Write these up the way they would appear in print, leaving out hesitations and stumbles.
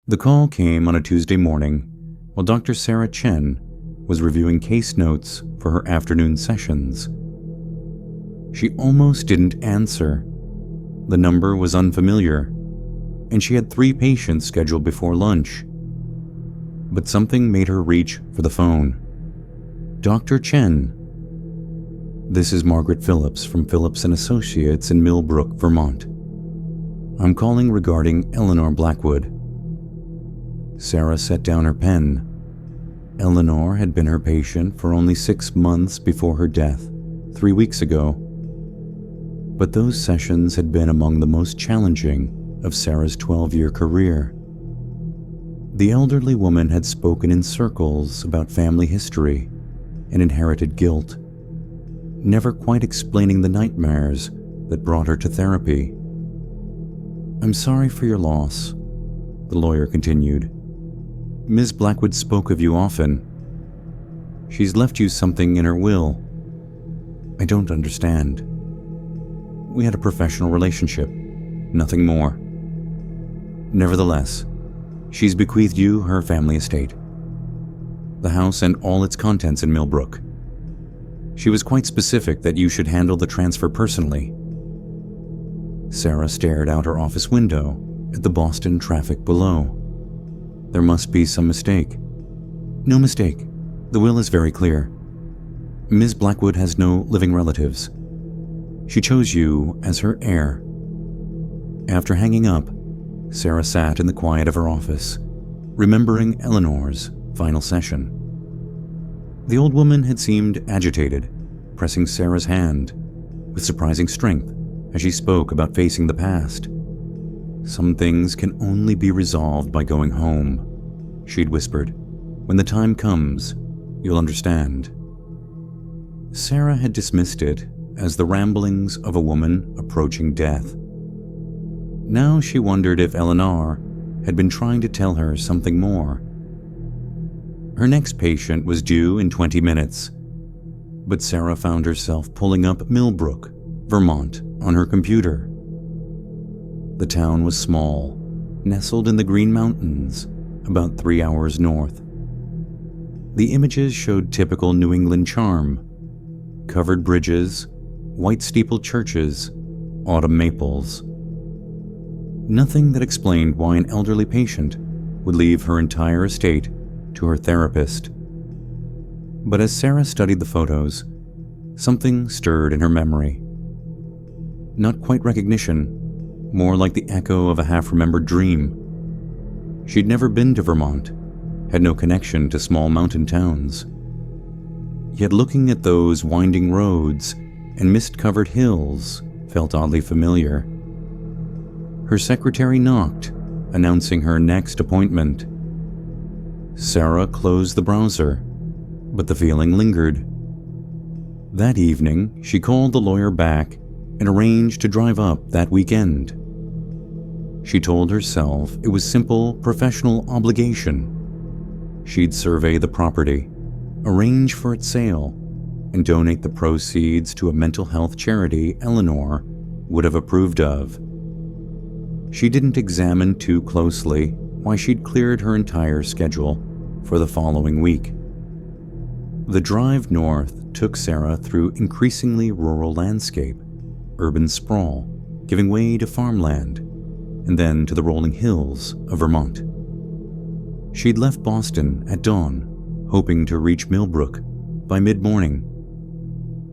The call came on a Tuesday morning while Dr. Sarah Chen was reviewing case notes for her afternoon sessions. She almost didn't answer. The number was unfamiliar, and she had 3 patients scheduled before lunch. But something made her reach for the phone. Dr. Chen. This is Margaret Phillips from Phillips & Associates in Millbrook, Vermont. I'm calling regarding Eleanor Blackwood. Sarah set down her pen. Eleanor had been her patient for only 6 months before her death, 3 weeks ago. But those sessions had been among the most challenging of Sarah's 12-year career. The elderly woman had spoken in circles about family history and inherited guilt, never quite explaining the nightmares that brought her to therapy. I'm sorry for your loss, the lawyer continued. Ms. Blackwood spoke of you often. She's left you something in her will. I don't understand. We had a professional relationship, nothing more. Nevertheless, she's bequeathed you her family estate, the house and all its contents in Millbrook. She was quite specific that you should handle the transfer personally. Sarah stared out her office window at the Boston traffic below. There must be some mistake. No mistake. The will is very clear. Ms. Blackwood has no living relatives. She chose you as her heir. After hanging up, Sarah sat in the quiet of her office, remembering Eleanor's final session. The old woman had seemed agitated, pressing Sarah's hand with surprising strength as she spoke about facing the past. Some things can only be resolved by going home, she'd whispered. When the time comes, you'll understand. Sarah had dismissed it as the ramblings of a woman approaching death. Now she wondered if Eleanor had been trying to tell her something more. Her next patient was due in 20 minutes, but Sarah found herself pulling up Millbrook, Vermont, on her computer. The town was small, nestled in the Green Mountains, about 3 hours north. The images showed typical New England charm: covered bridges, white steepled churches, autumn maples. Nothing that explained why an elderly patient would leave her entire estate to her therapist. But as Sarah studied the photos, something stirred in her memory. Not quite recognition, more like the echo of a half-remembered dream. She'd never been to Vermont, had no connection to small mountain towns. Yet looking at those winding roads and mist-covered hills felt oddly familiar. Her secretary knocked, announcing her next appointment. Sarah closed the browser, but the feeling lingered. That evening, she called the lawyer back and arranged to drive up that weekend. She told herself it was simple professional obligation. She'd survey the property, arrange for its sale, and donate the proceeds to a mental health charity Eleanor would have approved of. She didn't examine too closely why she'd cleared her entire schedule for the following week. The drive north took Sarah through increasingly rural landscape, urban sprawl, giving way to farmland, and then to the rolling hills of Vermont. She'd left Boston at dawn, hoping to reach Millbrook by mid-morning,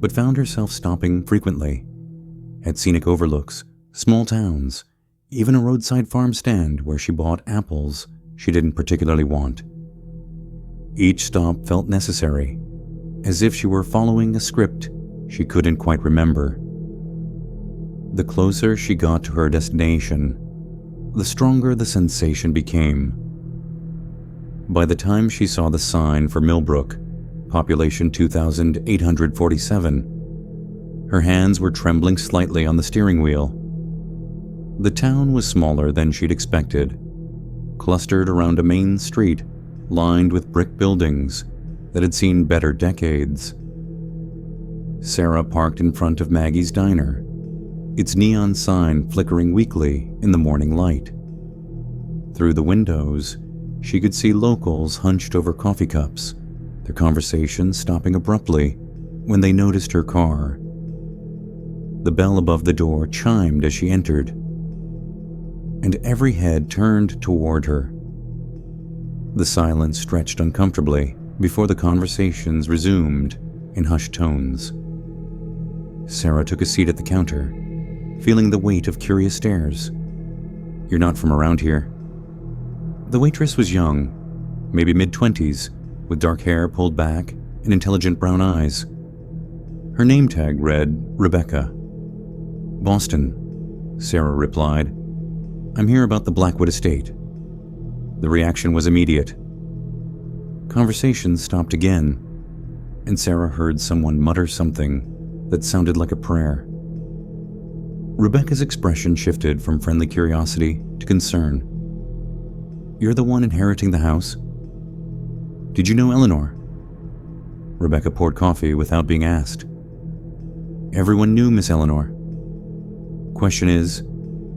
but found herself stopping frequently at scenic overlooks, small towns, even a roadside farm stand where she bought apples she didn't particularly want. Each stop felt necessary, as if she were following a script she couldn't quite remember. The closer she got to her destination, the stronger the sensation became. By the time she saw the sign for Millbrook, population 2,847, her hands were trembling slightly on the steering wheel. The town was smaller than she'd expected, clustered around a main street lined with brick buildings that had seen better decades. Sarah parked in front of Maggie's Diner, its neon sign flickering weakly in the morning light. Through the windows, she could see locals hunched over coffee cups, their conversation stopping abruptly when they noticed her car. The bell above the door chimed as she entered, and every head turned toward her. The silence stretched uncomfortably before the conversations resumed in hushed tones. Sarah took a seat at the counter, feeling the weight of curious stares. "You're not from around here?" The waitress was young, maybe mid-20s, with dark hair pulled back and intelligent brown eyes. Her name tag read Rebecca. "Boston," Sarah replied. "I'm here about the Blackwood estate." The reaction was immediate. Conversation stopped again, and Sarah heard someone mutter something that sounded like a prayer. Rebecca's expression shifted from friendly curiosity to concern. "You're the one inheriting the house? Did you know Eleanor?" Rebecca poured coffee without being asked. "Everyone knew Miss Eleanor. Question is,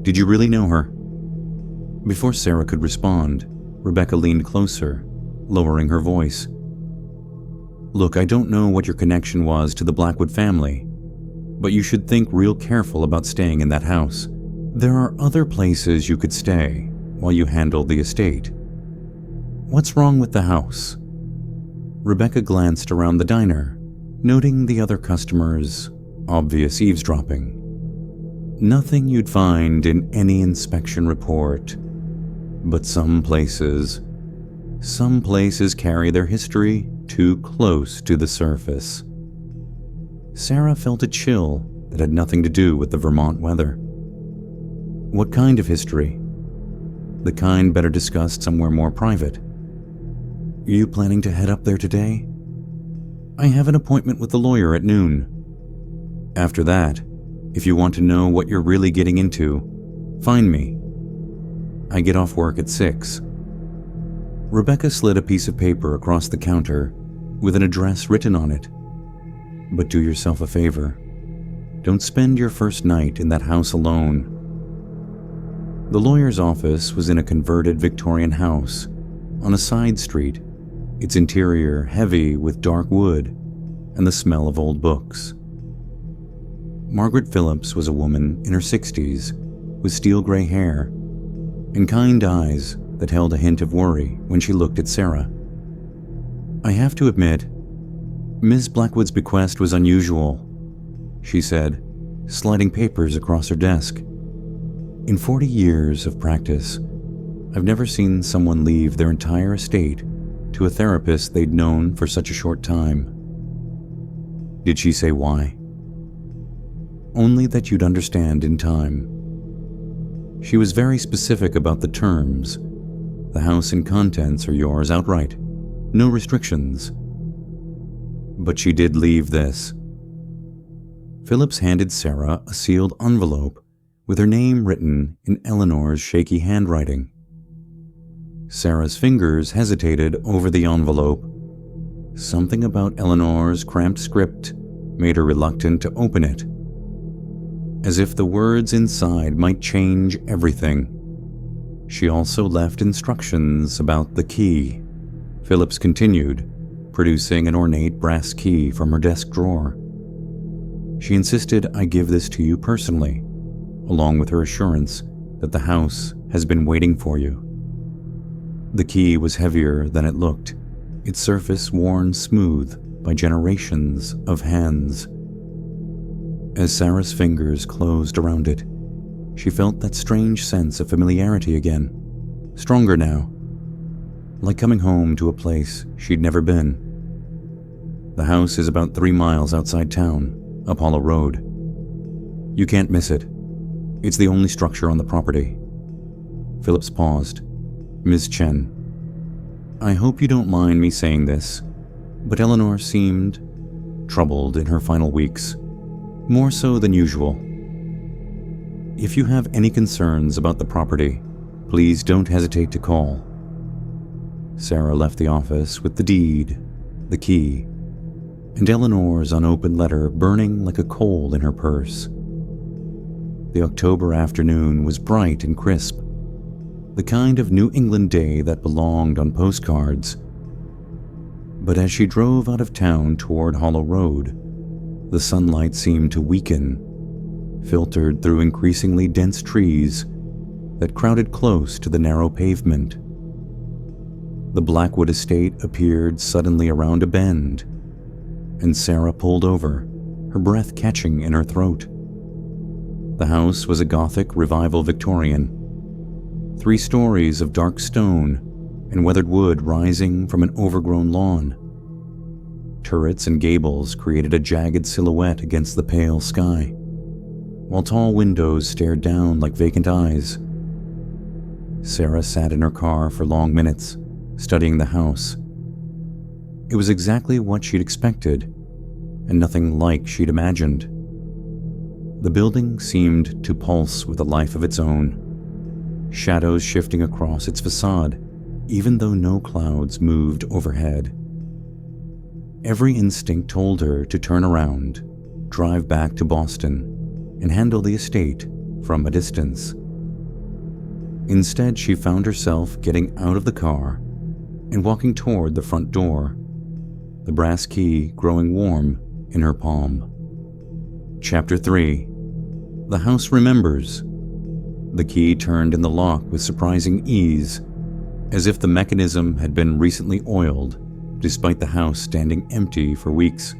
did you really know her?" Before Sarah could respond, Rebecca leaned closer, lowering her voice. "Look, I don't know what your connection was to the Blackwood family, but you should think real careful about staying in that house. There are other places you could stay while you handle the estate. What's wrong with the house?" Rebecca glanced around the diner, noting the other customers' obvious eavesdropping. "Nothing you'd find in any inspection report. But some places carry their history too close to the surface." Sarah felt a chill that had nothing to do with the Vermont weather. "What kind of history?" "The kind better discussed somewhere more private." "Are you planning to head up there today?" "I have an appointment with the lawyer at noon. After that, if you want to know what you're really getting into, find me. I get off work at 6. Rebecca slid a piece of paper across the counter with an address written on it. "But do yourself a favor. Don't spend your first night in that house alone." The lawyer's office was in a converted Victorian house on a side street, its interior heavy with dark wood and the smell of old books. Margaret Phillips was a woman in her 60s with steel gray hair and kind eyes that held a hint of worry when she looked at Sarah. "I have to admit, Ms. Blackwood's bequest was unusual," she said, sliding papers across her desk. "In 40 years of practice, I've never seen someone leave their entire estate to a therapist they'd known for such a short time." "Did she say why?" "Only that you'd understand in time. She was very specific about the terms. The house and contents are yours outright. No restrictions. But she did leave this." Phillips handed Sarah a sealed envelope with her name written in Eleanor's shaky handwriting. Sarah's fingers hesitated over the envelope. Something about Eleanor's cramped script made her reluctant to open it, as if the words inside might change everything. She also left instructions about the key. Phillips continued, producing an ornate brass key from her desk drawer. She insisted I give this to you personally, along with her assurance that the house has been waiting for you. The key was heavier than it looked, its surface worn smooth by generations of hands. As Sarah's fingers closed around it, she felt that strange sense of familiarity again, stronger now, like coming home to a place she'd never been. The house is about 3 miles outside town, up Hollow Road. You can't miss it. It's the only structure on the property. Phillips paused. "Ms. Chen, I hope you don't mind me saying this, but Eleanor seemed troubled in her final weeks, more so than usual. If you have any concerns about the property, please don't hesitate to call." Sarah left the office with the deed, the key, and Eleanor's unopened letter burning like a coal in her purse. The October afternoon was bright and crisp. the kind of New England day that belonged on postcards. But as she drove out of town toward Hollow Road, the sunlight seemed to weaken, filtered through increasingly dense trees that crowded close to the narrow pavement. The Blackwood estate appeared suddenly around a bend, and Sarah pulled over, her breath catching in her throat. The house was a Gothic Revival Victorian, 3 stories of dark stone and weathered wood rising from an overgrown lawn. Turrets and gables created a jagged silhouette against the pale sky, while tall windows stared down like vacant eyes. Sarah sat in her car for long minutes, studying the house. It was exactly what she'd expected, and nothing like she'd imagined. The building seemed to pulse with a life of its own, shadows shifting across its facade, even though no clouds moved overhead. Every instinct told her to turn around, drive back to Boston, and handle the estate from a distance. Instead, she found herself getting out of the car and walking toward the front door, the brass key growing warm in her palm. Chapter 3. The House Remembers. The key turned in the lock with surprising ease, as if the mechanism had been recently oiled, despite the house standing empty for weeks.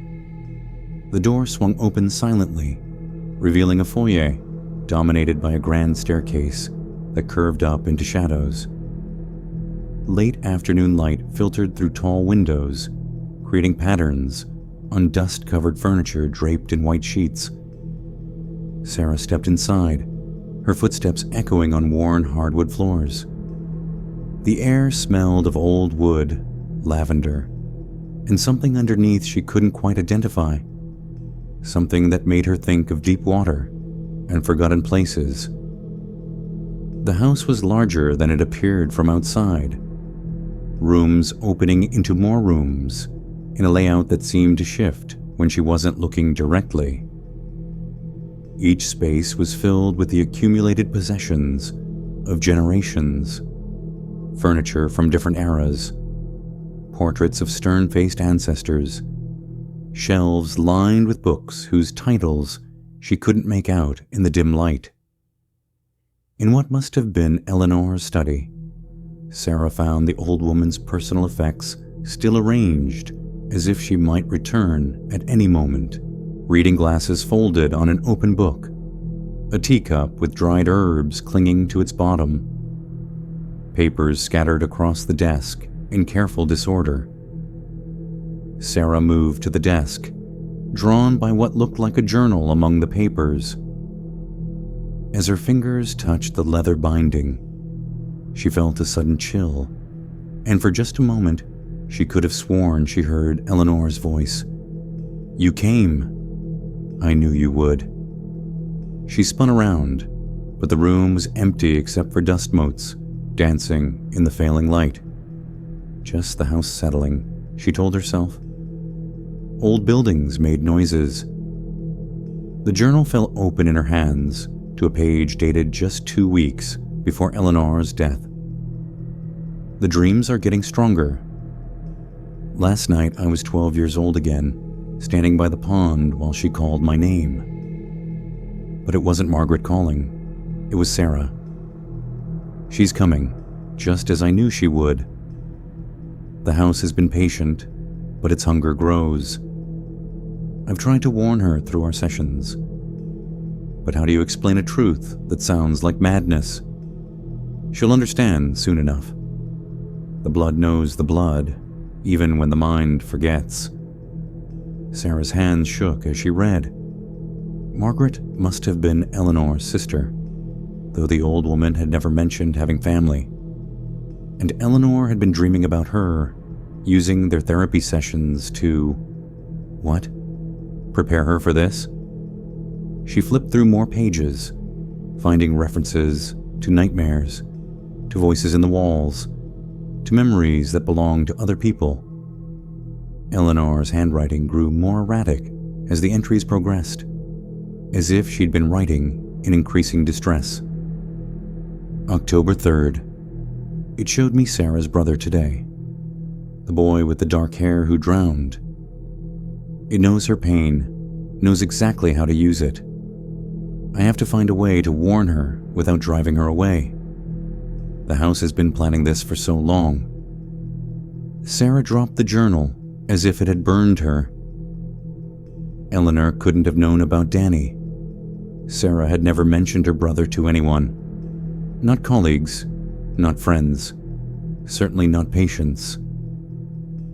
The door swung open silently, revealing a foyer dominated by a grand staircase that curved up into shadows. Late afternoon light filtered through tall windows, creating patterns on dust-covered furniture draped in white sheets. Sarah stepped inside, her footsteps echoing on worn hardwood floors. The air smelled of old wood, lavender, and something underneath she couldn't quite identify. Something that made her think of deep water and forgotten places. The house was larger than it appeared from outside, rooms opening into more rooms in a layout that seemed to shift when she wasn't looking directly. Each space was filled with the accumulated possessions of generations, furniture from different eras, portraits of stern-faced ancestors, shelves lined with books whose titles she couldn't make out in the dim light. In what must have been Eleanor's study, Sarah found the old woman's personal effects still arranged as if she might return at any moment. Reading glasses folded on an open book, a teacup with dried herbs clinging to its bottom, papers scattered across the desk in careful disorder. Sarah moved to the desk, drawn by what looked like a journal among the papers. As her fingers touched the leather binding, she felt a sudden chill, and for just a moment, she could have sworn she heard Eleanor's voice. "You came. I knew you would." She spun around, but the room was empty except for dust motes dancing in the failing light. Just the house settling, she told herself. Old buildings made noises. The journal fell open in her hands to a page dated just 2 weeks before Eleanor's death. The dreams are getting stronger. Last night I was 12 years old again, standing by the pond while she called my name. But it wasn't Margaret calling. It was Sarah. She's coming, just as I knew she would. The house has been patient, but its hunger grows. I've tried to warn her through our sessions. But how do you explain a truth that sounds like madness? She'll understand soon enough. The blood knows the blood, even when the mind forgets. Sarah's hands shook as she read. Margaret must have been Eleanor's sister, though the old woman had never mentioned having family. And Eleanor had been dreaming about her, using their therapy sessions to... what? Prepare her for this? She flipped through more pages, finding references to nightmares, to voices in the walls, to memories that belonged to other people. Eleanor's handwriting grew more erratic as the entries progressed, as if she'd been writing in increasing distress. October 3rd, It showed me Sarah's brother today, the boy with the dark hair who drowned. It knows her pain, knows exactly how to use it. I have to find a way to warn her without driving her away. The house has been planning this for so long. Sarah dropped the journal as if it had burned her. Eleanor couldn't have known about Danny. Sarah had never mentioned her brother to anyone. Not colleagues, not friends, certainly not patients.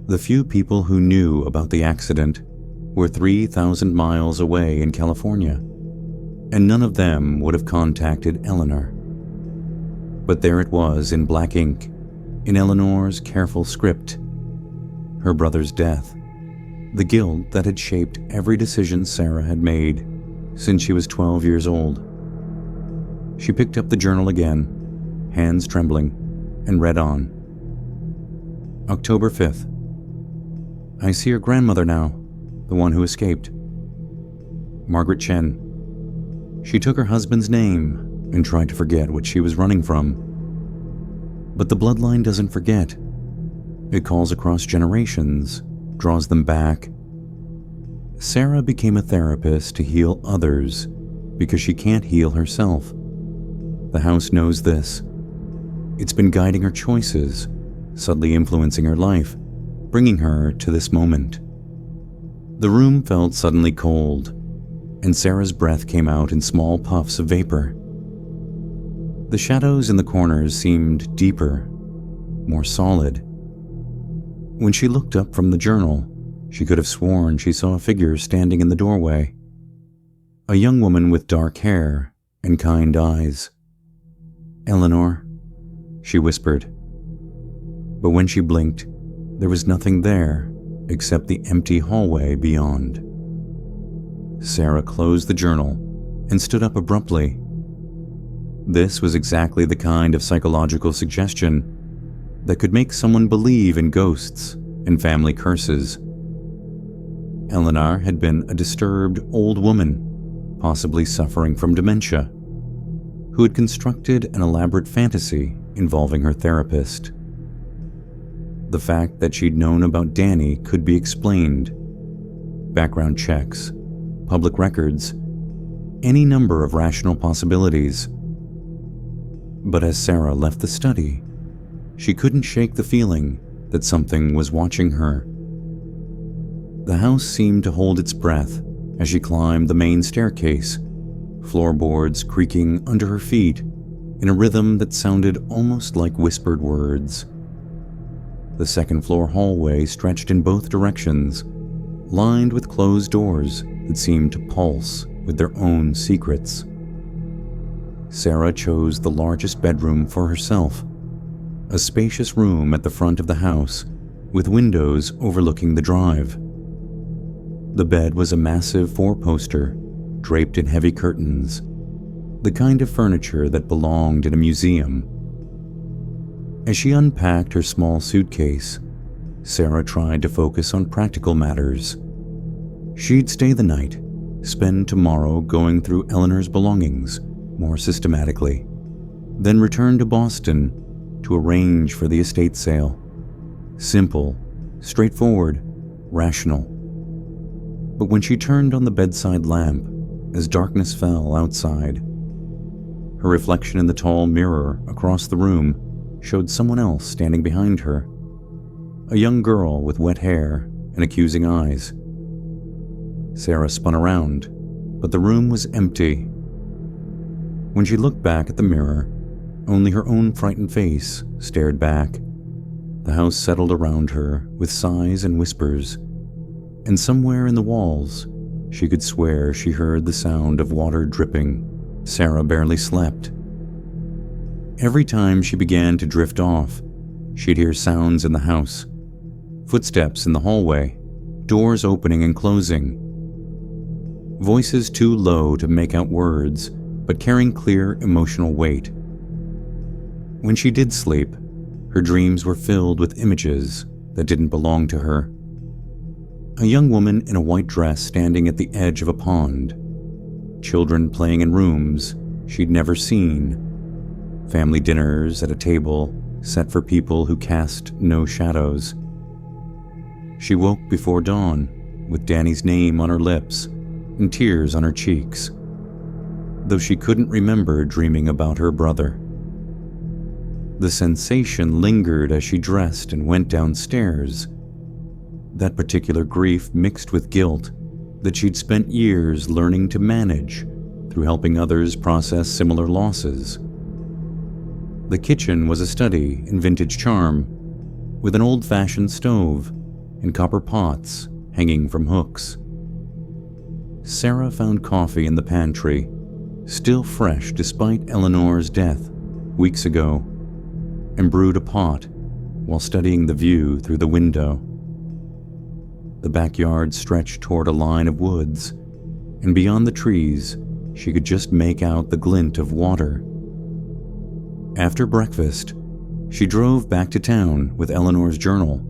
The few people who knew about the accident were 3,000 miles away in California, and none of them would have contacted Eleanor. But there it was in black ink, in Eleanor's careful script. Her brother's death, the guilt that had shaped every decision Sarah had made since she was 12 years old. She picked up the journal again, hands trembling, and read on. October 5th. I see your grandmother now, the one who escaped. Margaret Chen. She took her husband's name and tried to forget what she was running from. But the bloodline doesn't forget. It calls across generations, draws them back. Sarah became a therapist to heal others because she can't heal herself. The house knows this. It's been guiding her choices, subtly influencing her life, bringing her to this moment. The room felt suddenly cold, and Sarah's breath came out in small puffs of vapor. The shadows in the corners seemed deeper, more solid. When she looked up from the journal, she could have sworn she saw a figure standing in the doorway. A young woman with dark hair and kind eyes. Eleanor, she whispered. But when she blinked, there was nothing there except the empty hallway beyond. Sarah closed the journal and stood up abruptly. This was exactly the kind of psychological suggestion that could make someone believe in ghosts and family curses. Eleanor had been a disturbed old woman, possibly suffering from dementia, who had constructed an elaborate fantasy involving her therapist. The fact that she'd known about Danny could be explained. Background checks, public records, any number of rational possibilities. But as Sarah left the study, she couldn't shake the feeling that something was watching her. The house seemed to hold its breath as she climbed the main staircase, floorboards creaking under her feet in a rhythm that sounded almost like whispered words. The second-floor hallway stretched in both directions, lined with closed doors that seemed to pulse with their own secrets. Sarah chose the largest bedroom for herself, a spacious room at the front of the house with windows overlooking the drive. The bed was a massive four-poster, draped in heavy curtains, the kind of furniture that belonged in a museum. As she unpacked her small suitcase, Sarah tried to focus on practical matters. She'd stay the night, spend tomorrow going through Eleanor's belongings more systematically, then return to Boston to arrange for the estate sale. Simple, straightforward, rational. But when she turned on the bedside lamp, as darkness fell outside, her reflection in the tall mirror across the room showed someone else standing behind her. A young girl with wet hair and accusing eyes. Sarah spun around, but the room was empty. When she looked back at the mirror, only her own frightened face stared back. The house settled around her with sighs and whispers, and somewhere in the walls, she could swear she heard the sound of water dripping. Sarah barely slept. Every time she began to drift off, she'd hear sounds in the house, footsteps in the hallway, doors opening and closing. Voices too low to make out words, but carrying clear emotional weight. When she did sleep, her dreams were filled with images that didn't belong to her. A young woman in a white dress standing at the edge of a pond. Children playing in rooms she'd never seen. Family dinners at a table set for people who cast no shadows. She woke before dawn, with Danny's name on her lips and tears on her cheeks, though she couldn't remember dreaming about her brother. The sensation lingered as she dressed and went downstairs. That particular grief mixed with guilt that she'd spent years learning to manage through helping others process similar losses. The kitchen was a study in vintage charm, with an old-fashioned stove and copper pots hanging from hooks. Sarah found coffee in the pantry, still fresh despite Eleanor's death weeks ago, and brewed a pot while studying the view through the window. The backyard stretched toward a line of woods, and beyond the trees, she could just make out the glint of water. After breakfast, she drove back to town with Eleanor's journal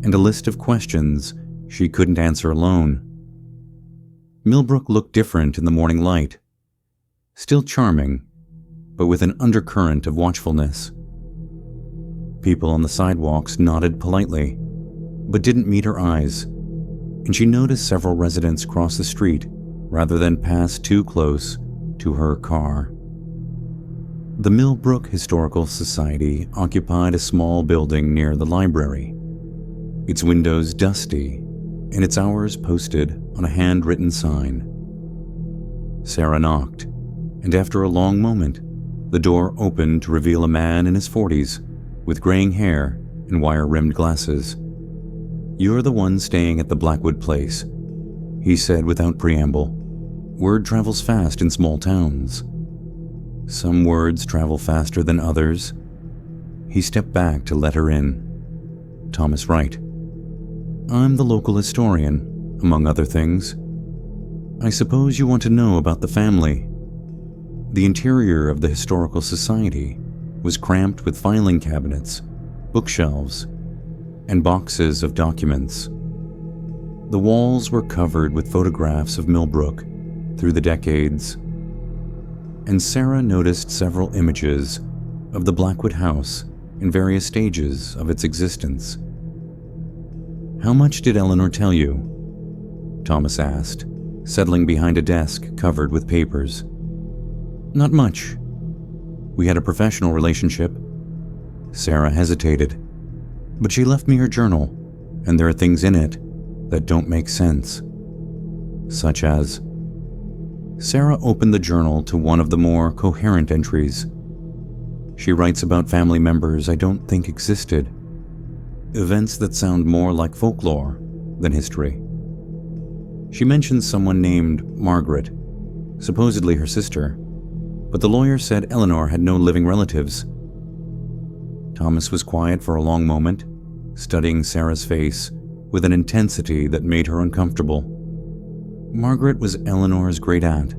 and a list of questions she couldn't answer alone. Millbrook looked different in the morning light, still charming, but with an undercurrent of watchfulness. People on the sidewalks nodded politely, but didn't meet her eyes, and she noticed several residents cross the street rather than pass too close to her car. The Millbrook Historical Society occupied a small building near the library, its windows dusty and its hours posted on a handwritten sign. Sarah knocked, and after a long moment, the door opened to reveal a man in his 40s with graying hair and wire-rimmed glasses. "You're the one staying at the Blackwood place," he said without preamble. "Word travels fast in small towns." Some words travel faster than others. He stepped back to let her in. Thomas Wright. "I'm the local historian, among other things. I suppose you want to know about the family." The interior of the Historical Society was cramped with filing cabinets, bookshelves, and boxes of documents. The walls were covered with photographs of Millbrook through the decades, and Sarah noticed several images of the Blackwood house in various stages of its existence. "How much did Eleanor tell you?" Thomas asked, settling behind a desk covered with papers. "Not much. We had a professional relationship." Sarah hesitated, but she left me her journal, and there are things in it that don't make sense. Such as... Sarah opened the journal to one of the more coherent entries. She writes about family members I don't think existed, events that sound more like folklore than history. She mentions someone named Margaret, supposedly her sister, but the lawyer said Eleanor had no living relatives. Thomas was quiet for a long moment, studying Sarah's face with an intensity that made her uncomfortable. Margaret was Eleanor's great-aunt,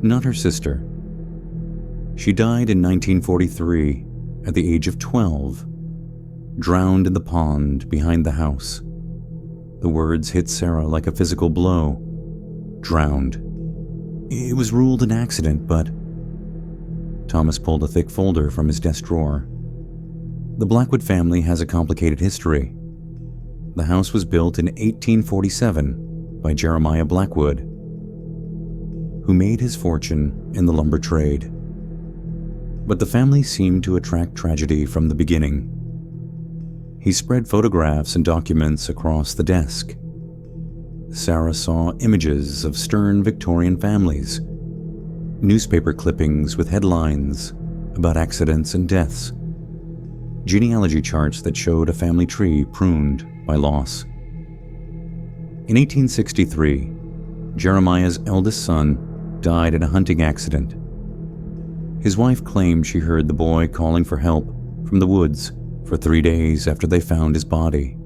not her sister. She died in 1943 at the age of 12, drowned in the pond behind the house. The words hit Sarah like a physical blow. Drowned. It was ruled an accident, but... Thomas pulled a thick folder from his desk drawer. The Blackwood family has a complicated history. The house was built in 1847 by Jeremiah Blackwood, who made his fortune in the lumber trade. But the family seemed to attract tragedy from the beginning. He spread photographs and documents across the desk. Sarah saw images of stern Victorian families, newspaper clippings with headlines about accidents and deaths, genealogy charts that showed a family tree pruned by loss. In 1863, Jeremiah's eldest son died in a hunting accident. His wife claimed she heard the boy calling for help from the woods for 3 days after they found his body.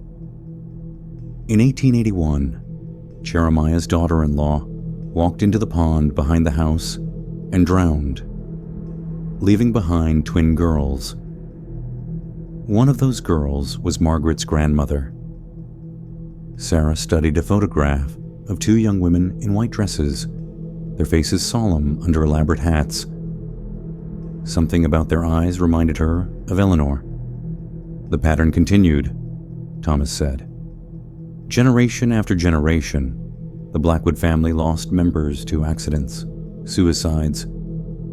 In 1881, Jeremiah's daughter-in-law walked into the pond behind the house and drowned, leaving behind twin girls. One of those girls was Margaret's grandmother. Sarah studied a photograph of 2 young women in white dresses, their faces solemn under elaborate hats. Something about their eyes reminded her of Eleanor, The pattern continued, Thomas said. Generation after generation, the Blackwood family lost members to accidents, suicides,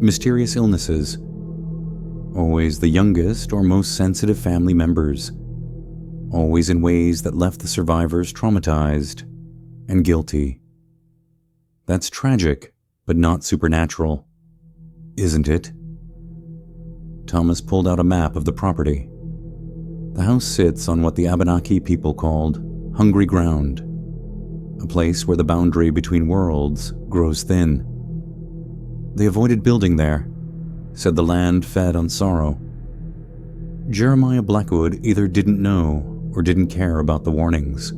mysterious illnesses. Always the youngest or most sensitive family members. Always in ways that left the survivors traumatized and guilty. That's tragic, but not supernatural, isn't it? Thomas pulled out a map of the property. The house sits on what the Abenaki people called Hungry Ground, a place where the boundary between worlds grows thin. They avoided building there, said the land fed on sorrow. Jeremiah Blackwood either didn't know or didn't care about the warnings.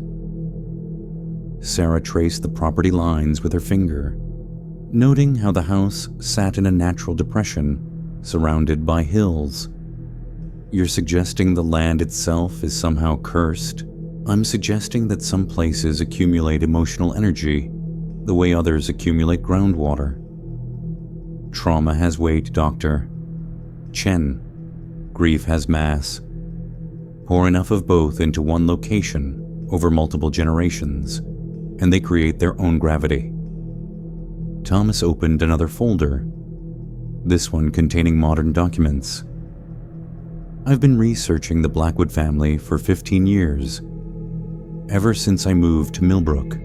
Sarah traced the property lines with her finger, noting how the house sat in a natural depression surrounded by hills. You're suggesting the land itself is somehow cursed? I'm suggesting that some places accumulate emotional energy the way others accumulate groundwater. Trauma has weight, Doctor. Chen. Grief has mass. Pour enough of both into one location over multiple generations, and they create their own gravity. Thomas opened another folder, this one containing modern documents. I've been researching the Blackwood family for 15 years, ever since I moved to Millbrook.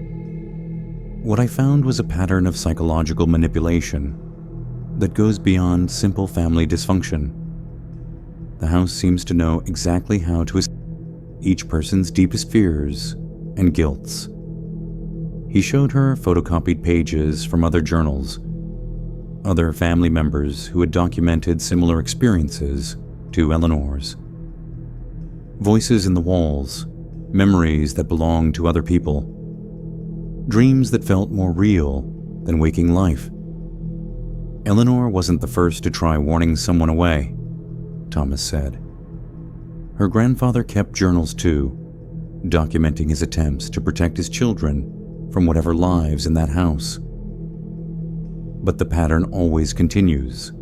What I found was a pattern of psychological manipulation that goes beyond simple family dysfunction. The house seems to know exactly how to escape each person's deepest fears and guilts. He showed her photocopied pages from other journals, other family members who had documented similar experiences to Eleanor's. Voices in the walls, memories that belonged to other people, dreams that felt more real than waking life. Eleanor wasn't the first to try warning someone away, Thomas said. Her grandfather kept journals too, documenting his attempts to protect his children from whatever lives in that house. But the pattern always continues.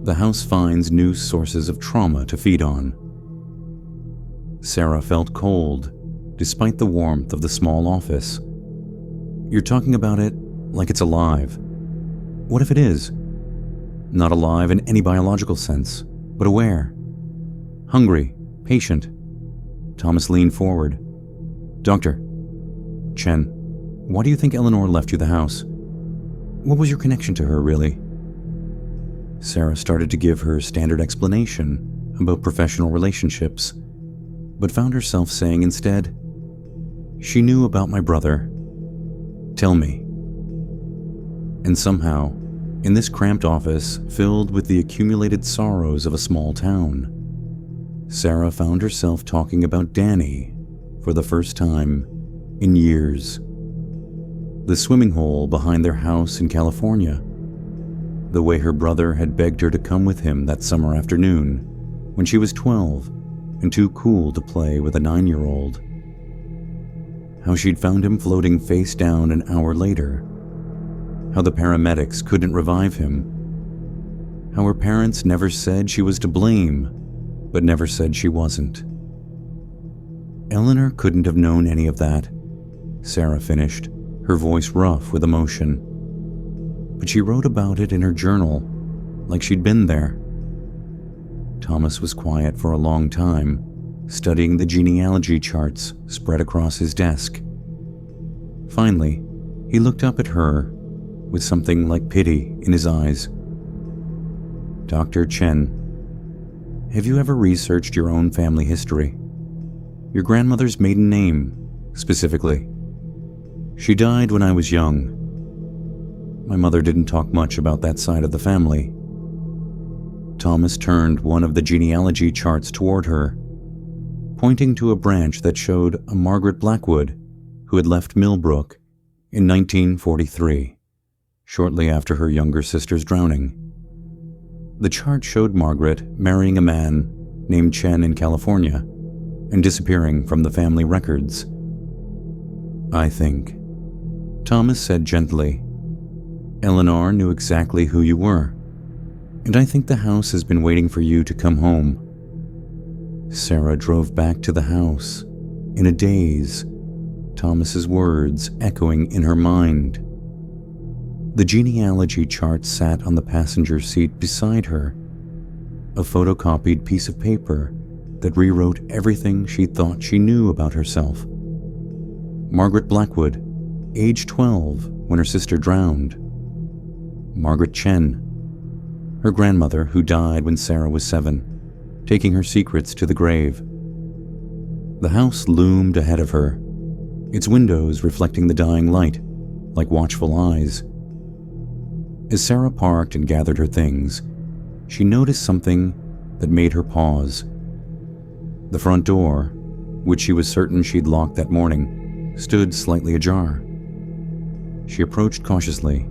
The house finds new sources of trauma to feed on. Sarah felt cold, despite the warmth of the small office. You're talking about it like it's alive. What if it is? Not alive in any biological sense, but aware. Hungry, patient. Thomas leaned forward. Doctor. Chen, why do you think Eleanor left you the house? What was your connection to her, really? Sarah started to give her standard explanation about professional relationships, but found herself saying instead, she knew about my brother. Tell me. And somehow, in this cramped office filled with the accumulated sorrows of a small town, Sarah found herself talking about Danny for the first time in years. The swimming hole behind their house in California, the way her brother had begged her to come with him that summer afternoon when she was 12 and too cool to play with a 9-year-old. How she'd found him floating face down an hour later. How the paramedics couldn't revive him. How her parents never said she was to blame, but never said she wasn't. Eleanor couldn't have known any of that, Sarah finished, her voice rough with emotion. But she wrote about it in her journal, like she'd been there. Thomas was quiet for a long time, studying the genealogy charts spread across his desk. Finally, he looked up at her with something like pity in his eyes. Dr. Chen, have you ever researched your own family history? Your grandmother's maiden name, specifically. She died when I was young. My mother didn't talk much about that side of the family. Thomas turned one of the genealogy charts toward her, pointing to a branch that showed a Margaret Blackwood who had left Millbrook in 1943, shortly after her younger sister's drowning. The chart showed Margaret marrying a man named Chen in California and disappearing from the family records. I think, Thomas said gently, Eleanor knew exactly who you were, and I think the house has been waiting for you to come home. Sarah drove back to the house, in a daze, Thomas's words echoing in her mind. The genealogy chart sat on the passenger seat beside her, a photocopied piece of paper that rewrote everything she thought she knew about herself. Margaret Blackwood, age 12 when her sister drowned. Margaret Chen, her grandmother who died when Sarah was 7, taking her secrets to the grave. The house loomed ahead of her, its windows reflecting the dying light like watchful eyes. As Sarah parked and gathered her things, she noticed something that made her pause. The front door, which she was certain she'd locked that morning, stood slightly ajar. She approached cautiously,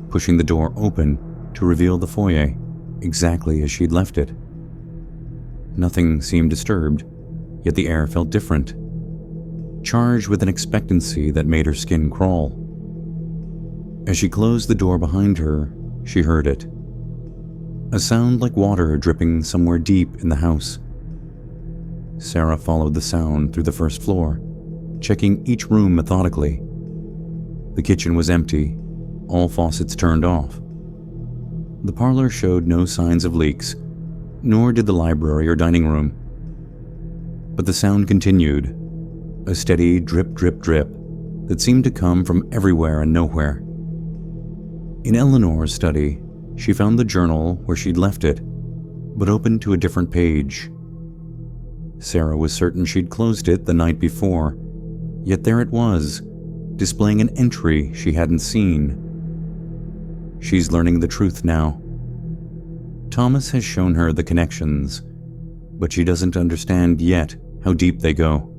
pushing the door open to reveal the foyer exactly as she'd left it. Nothing seemed disturbed, yet the air felt different, charged with an expectancy that made her skin crawl. As she closed the door behind her, she heard it. A sound like water dripping somewhere deep in the house. Sarah followed the sound through the first floor, checking each room methodically. The kitchen was empty, all faucets turned off. The parlor showed no signs of leaks, nor did the library or dining room. But the sound continued, a steady drip, drip, drip that seemed to come from everywhere and nowhere. In Eleanor's study, she found the journal where she'd left it, but opened to a different page. Sarah was certain she'd closed it the night before, yet there it was, displaying an entry she hadn't seen. She's learning the truth now. Thomas has shown her the connections, but she doesn't understand yet how deep they go.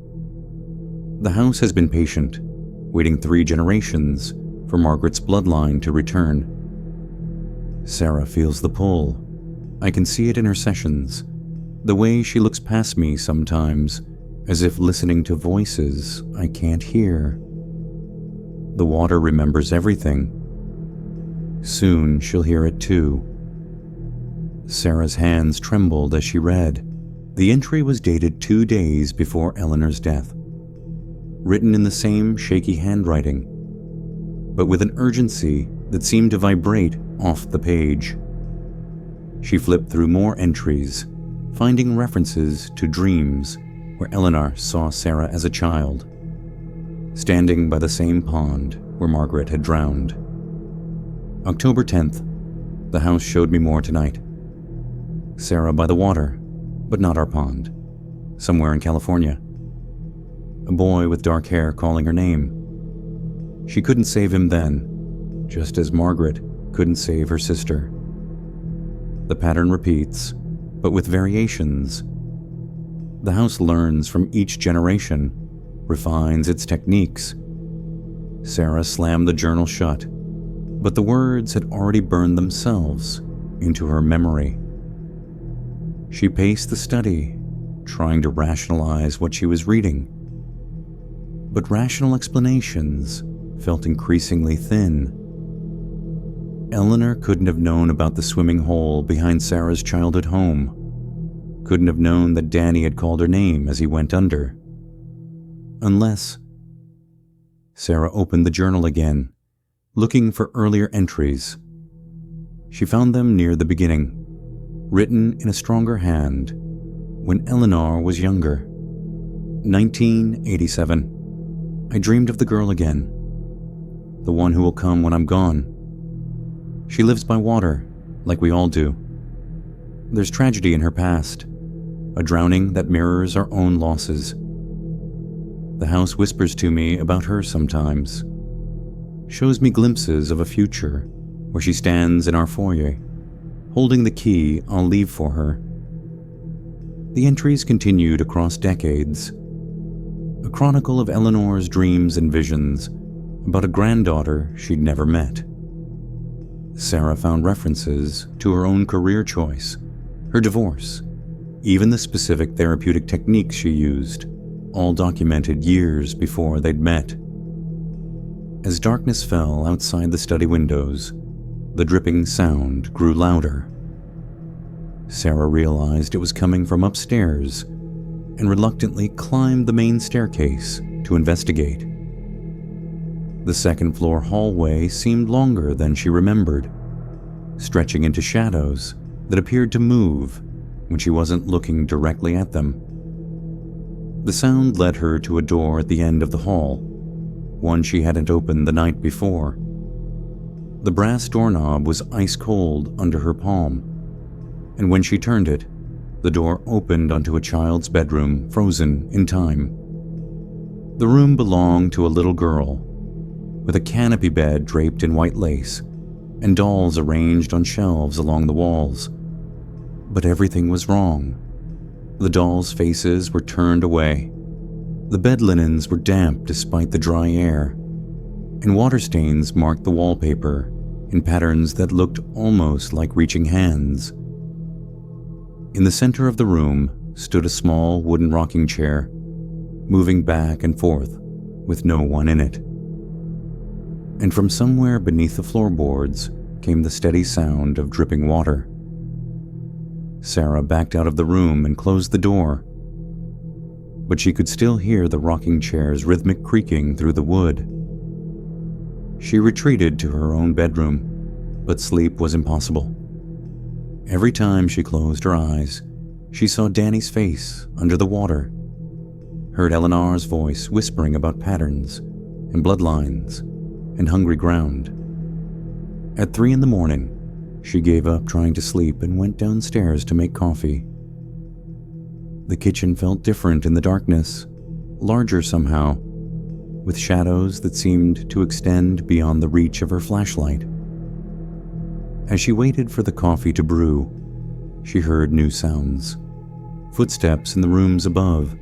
The house has been patient, waiting 3 generations for Margaret's bloodline to return. Sarah feels the pull. I can see it in her sessions, the way she looks past me sometimes, as if listening to voices I can't hear. The water remembers everything. Soon she'll hear it too. Sarah's hands trembled as she read. The entry was dated 2 days before Eleanor's death, written in the same shaky handwriting, but with an urgency that seemed to vibrate off the page. She flipped through more entries, finding references to dreams where Eleanor saw Sarah as a child, standing by the same pond where Margaret had drowned. October 10th. The house showed me more tonight. Sarah by the water, but not our pond. Somewhere in California. A boy with dark hair calling her name. She couldn't save him then, just as Margaret couldn't save her sister. The pattern repeats, but with variations. The house learns from each generation, refines its techniques. Sarah slammed the journal shut, but the words had already burned themselves into her memory. She paced the study, trying to rationalize what she was reading. But rational explanations felt increasingly thin. Eleanor couldn't have known about the swimming hole behind Sarah's childhood home. Couldn't have known that Danny had called her name as he went under. Unless... Sarah opened the journal again, looking for earlier entries. She found them near the beginning, written in a stronger hand, when Eleanor was younger. 1987. I dreamed of the girl again, the one who will come when I'm gone. She lives by water, like we all do. There's tragedy in her past, a drowning that mirrors our own losses. The house whispers to me about her sometimes, shows me glimpses of a future where she stands in our foyer, holding the key I'll leave for her. The entries continued across decades, a chronicle of Eleanor's dreams and visions about a granddaughter she'd never met. Sarah found references to her own career choice, her divorce, even the specific therapeutic techniques she used, all documented years before they'd met. As darkness fell outside the study windows, the dripping sound grew louder. Sarah realized it was coming from upstairs, and reluctantly climbed the main staircase to investigate. The second-floor hallway seemed longer than she remembered, stretching into shadows that appeared to move when she wasn't looking directly at them. The sound led her to a door at the end of the hall, one she hadn't opened the night before. The brass doorknob was ice cold under her palm, and when she turned it, the door opened onto a child's bedroom, frozen in time. The room belonged to a little girl, with a canopy bed draped in white lace and dolls arranged on shelves along the walls. But everything was wrong. The dolls' faces were turned away. The bed linens were damp despite the dry air, and water stains marked the wallpaper in patterns that looked almost like reaching hands. In the center of the room stood a small wooden rocking chair, moving back and forth with no one in it. And from somewhere beneath the floorboards came the steady sound of dripping water. Sarah backed out of the room and closed the door, but she could still hear the rocking chair's rhythmic creaking through the wood. She retreated to her own bedroom, but sleep was impossible. Every time she closed her eyes, she saw Danny's face under the water, heard Eleanor's voice whispering about patterns and bloodlines and hungry ground. At 3 a.m, she gave up trying to sleep and went downstairs to make coffee. The kitchen felt different in the darkness, larger somehow, with shadows that seemed to extend beyond the reach of her flashlight. As she waited for the coffee to brew, she heard new sounds. Footsteps in the rooms above,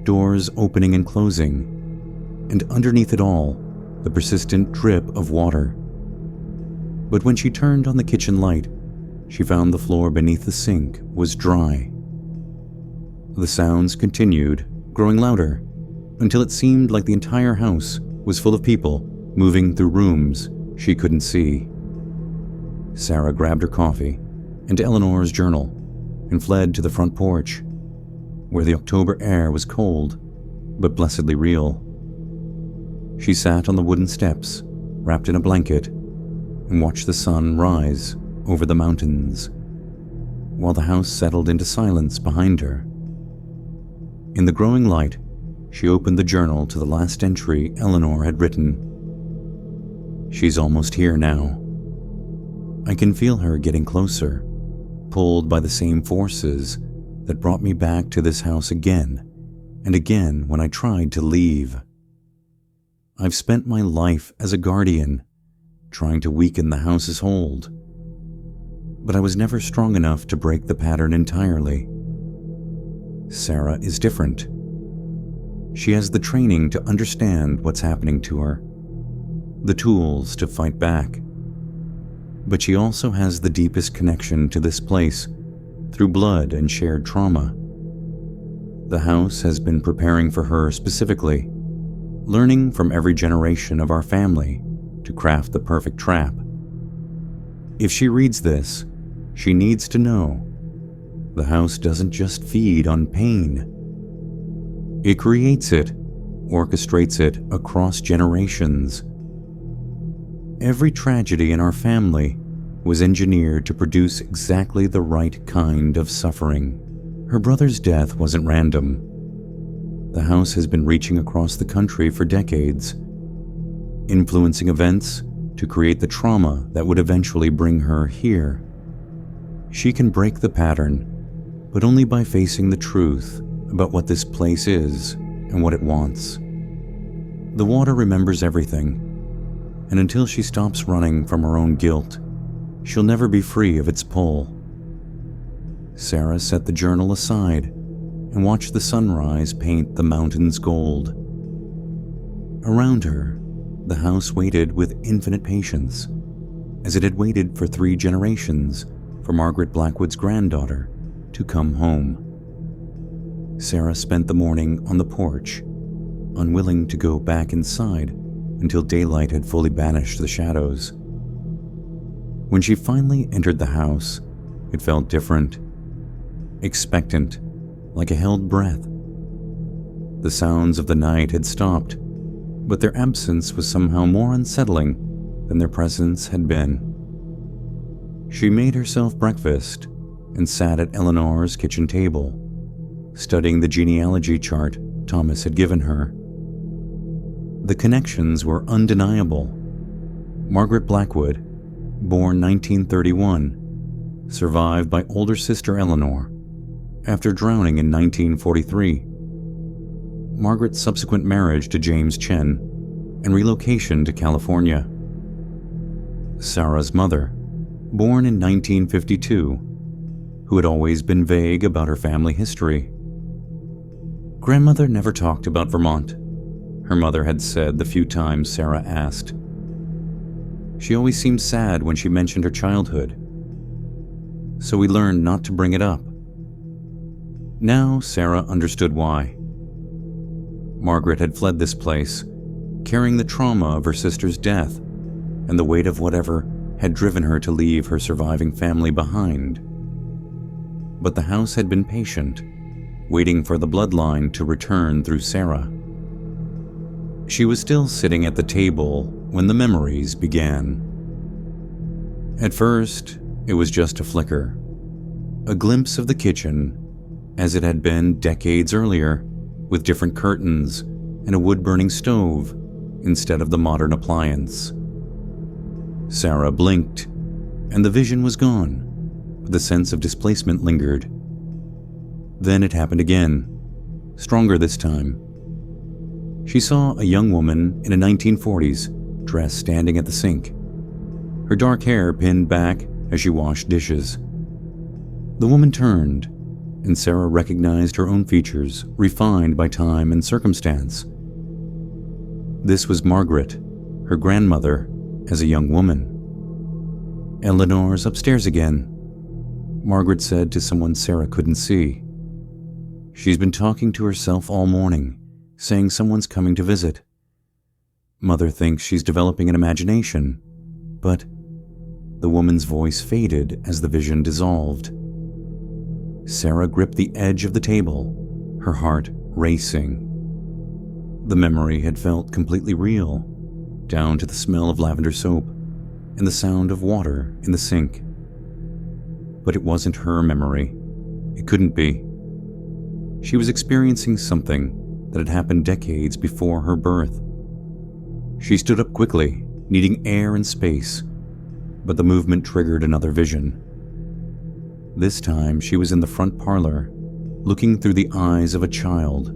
doors opening and closing, and underneath it all, the persistent drip of water. But when she turned on the kitchen light, she found the floor beneath the sink was dry. The sounds continued, growing louder, until it seemed like the entire house was full of people moving through rooms she couldn't see. Sarah grabbed her coffee and Eleanor's journal and fled to the front porch, where the October air was cold but blessedly real. She sat on the wooden steps, wrapped in a blanket, and watched the sun rise over the mountains, while the house settled into silence behind her. In the growing light, she opened the journal to the last entry Eleanor had written. She's almost here now. I can feel her getting closer, pulled by the same forces that brought me back to this house again and again when I tried to leave. I've spent my life as a guardian, trying to weaken the house's hold, but I was never strong enough to break the pattern entirely. Sarah is different. She has the training to understand what's happening to her, the tools to fight back. But she also has the deepest connection to this place through blood and shared trauma. The house has been preparing for her specifically, learning from every generation of our family to craft the perfect trap. If she reads this, she needs to know the house doesn't just feed on pain. It creates it, orchestrates it across generations. Every tragedy in our family was engineered to produce exactly the right kind of suffering. Her brother's death wasn't random. The house has been reaching across the country for decades, influencing events to create the trauma that would eventually bring her here. She can break the pattern, but only by facing the truth about what this place is and what it wants. The water remembers everything, and until she stops running from her own guilt, she'll never be free of its pull. Sarah set the journal aside and watched the sunrise paint the mountains gold. Around her, the house waited with infinite patience, as it had waited for 3 generations for Margaret Blackwood's granddaughter to come home. Sarah spent the morning on the porch, unwilling to go back inside until daylight had fully banished the shadows. When she finally entered the house, it felt different, expectant, like a held breath The sounds of the night had stopped, but their absence was somehow more unsettling than their presence had been. She made herself breakfast and sat at Eleanor's kitchen table, studying the genealogy chart Thomas had given her. The connections were undeniable. Margaret Blackwood, born 1931, survived by older sister Eleanor after drowning in 1943. Margaret's subsequent marriage to James Chen and relocation to California. Sarah's mother, born in 1952, who had always been vague about her family history. Grandmother never talked about Vermont, her mother had said the few times Sarah asked. She always seemed sad when she mentioned her childhood, so we learned not to bring it up. Now Sarah understood why. Margaret had fled this place, carrying the trauma of her sister's death and the weight of whatever had driven her to leave her surviving family behind. But the house had been patient, waiting for the bloodline to return through Sarah. She was still sitting at the table when the memories began. At first, it was just a flicker, a glimpse of the kitchen as it had been decades earlier, with different curtains and a wood-burning stove instead of the modern appliance. Sarah blinked, and the vision was gone, but the sense of displacement lingered. Then it happened again, stronger this time. She saw a young woman in a 1940s dress standing at the sink, her dark hair pinned back as she washed dishes. The woman turned, and Sarah recognized her own features, refined by time and circumstance. This was Margaret, her grandmother, as a young woman. "Eleanor's upstairs again," Margaret said to someone Sarah couldn't see. "She's been talking to herself all morning, saying someone's coming to visit. Mother thinks she's developing an imagination, but..." The woman's voice faded as the vision dissolved. Sarah gripped the edge of the table, her heart racing. The memory had felt completely real, down to the smell of lavender soap and the sound of water in the sink. But it wasn't her memory. It couldn't be. She was experiencing something that had happened decades before her birth. She stood up quickly, needing air and space, but the movement triggered another vision. This time she was in the front parlor, looking through the eyes of a child.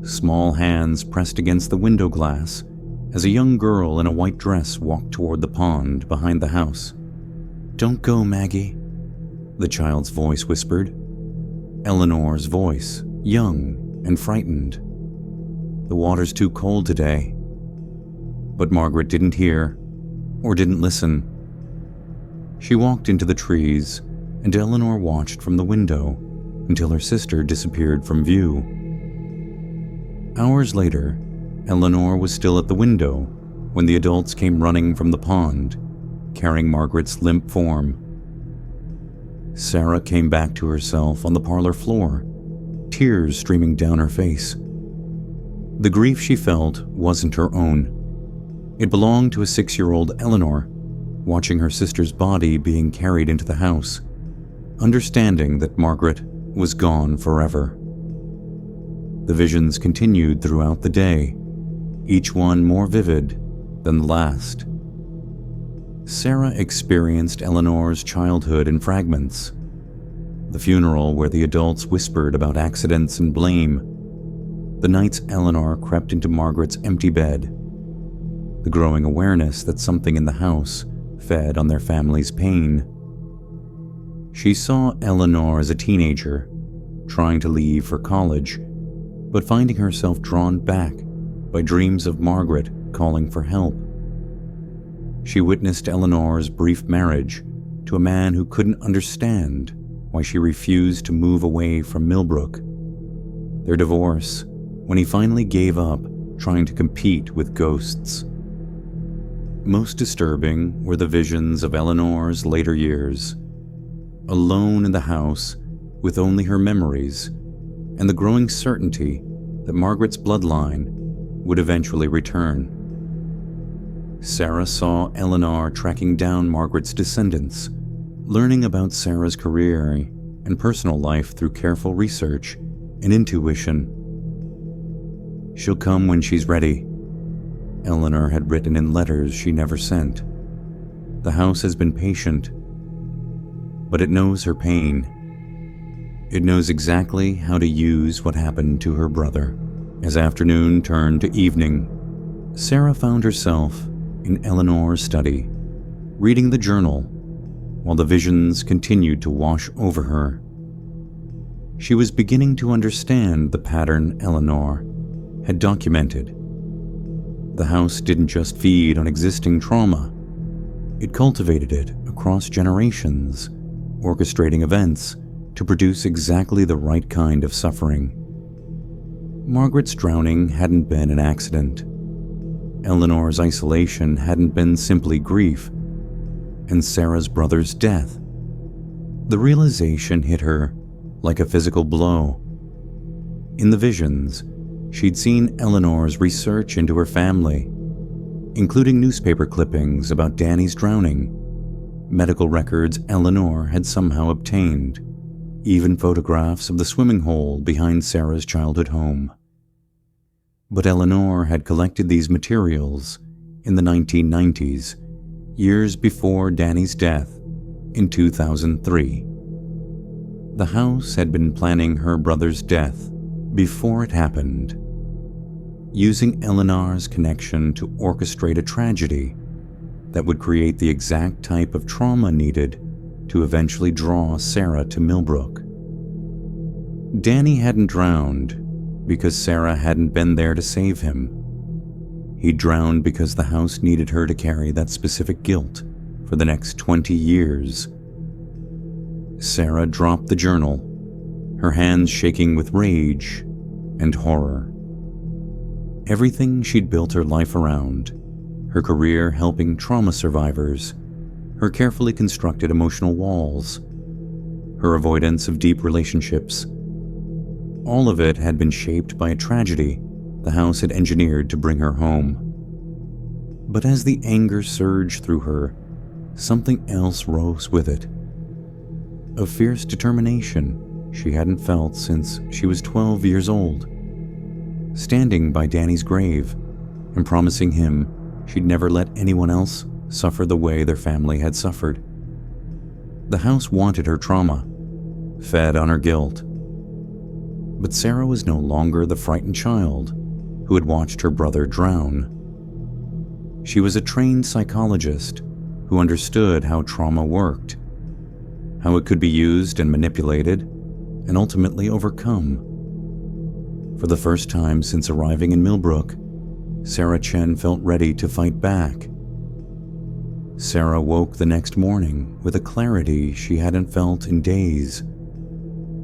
Small hands pressed against the window glass as a young girl in a white dress walked toward the pond behind the house. "Don't go, Maggie," the child's voice whispered. Eleanor's voice, young and frightened. "The water's too cold today." But Margaret didn't hear, or didn't listen. She walked into the trees, and Eleanor watched from the window until her sister disappeared from view. Hours later, Eleanor was still at the window when the adults came running from the pond, carrying Margaret's limp form. Sarah came back to herself on the parlor floor, tears streaming down her face. The grief she felt wasn't her own. It belonged to a 6-year-old Eleanor, watching her sister's body being carried into the house, understanding that Margaret was gone forever. The visions continued throughout the day, each one more vivid than the last. Sarah experienced Eleanor's childhood in fragments. The funeral where the adults whispered about accidents and blame. The nights Eleanor crept into Margaret's empty bed. The growing awareness that something in the house fed on their family's pain. She saw Eleanor as a teenager, trying to leave for college, but finding herself drawn back by dreams of Margaret calling for help. She witnessed Eleanor's brief marriage to a man who couldn't understand why she refused to move away from Millbrook. Their divorce, when he finally gave up trying to compete with ghosts. Most disturbing were the visions of Eleanor's later years, alone in the house with only her memories and the growing certainty that Margaret's bloodline would eventually return. Sarah saw Eleanor tracking down Margaret's descendants, learning about Sarah's career and personal life through careful research and intuition. "She'll come when she's ready," Eleanor had written in letters she never sent. "The house has been patient, but it knows her pain. It knows exactly how to use what happened to her brother." As afternoon turned to evening, Sarah found herself in Eleanor's study, reading the journal while the visions continued to wash over her. She was beginning to understand the pattern Eleanor had documented. The house didn't just feed on existing trauma, it cultivated it across generations, orchestrating events to produce exactly the right kind of suffering. Margaret's drowning hadn't been an accident. Eleanor's isolation hadn't been simply grief, and Sarah's brother's death. The realization hit her like a physical blow. In the visions, she'd seen Eleanor's research into her family, including newspaper clippings about Danny's drowning, medical records Eleanor had somehow obtained, even photographs of the swimming hole behind Sarah's childhood home. But Eleanor had collected these materials in the 1990s, years before Danny's death in 2003. The house had been planning her brother's death before it happened, using Eleanor's connection to orchestrate a tragedy that would create the exact type of trauma needed to eventually draw Sarah to Millbrook. Danny hadn't drowned because Sarah hadn't been there to save him. He drowned because the house needed her to carry that specific guilt for the next 20 years. Sarah dropped the journal, her hands shaking with rage and horror. Everything she'd built her life around, her career helping trauma survivors, her carefully constructed emotional walls, her avoidance of deep relationships, all of it had been shaped by a tragedy the house had engineered to bring her home. But as the anger surged through her, something else rose with it. A fierce determination she hadn't felt since she was 12 years old, standing by Danny's grave and promising him she'd never let anyone else suffer the way their family had suffered. The house wanted her trauma, fed on her guilt. But Sarah was no longer the frightened child who had watched her brother drown. She was a trained psychologist who understood how trauma worked, how it could be used and manipulated, and ultimately overcome. For the first time since arriving in Millbrook, Sarah Chen felt ready to fight back. Sarah woke the next morning with a clarity she hadn't felt in days.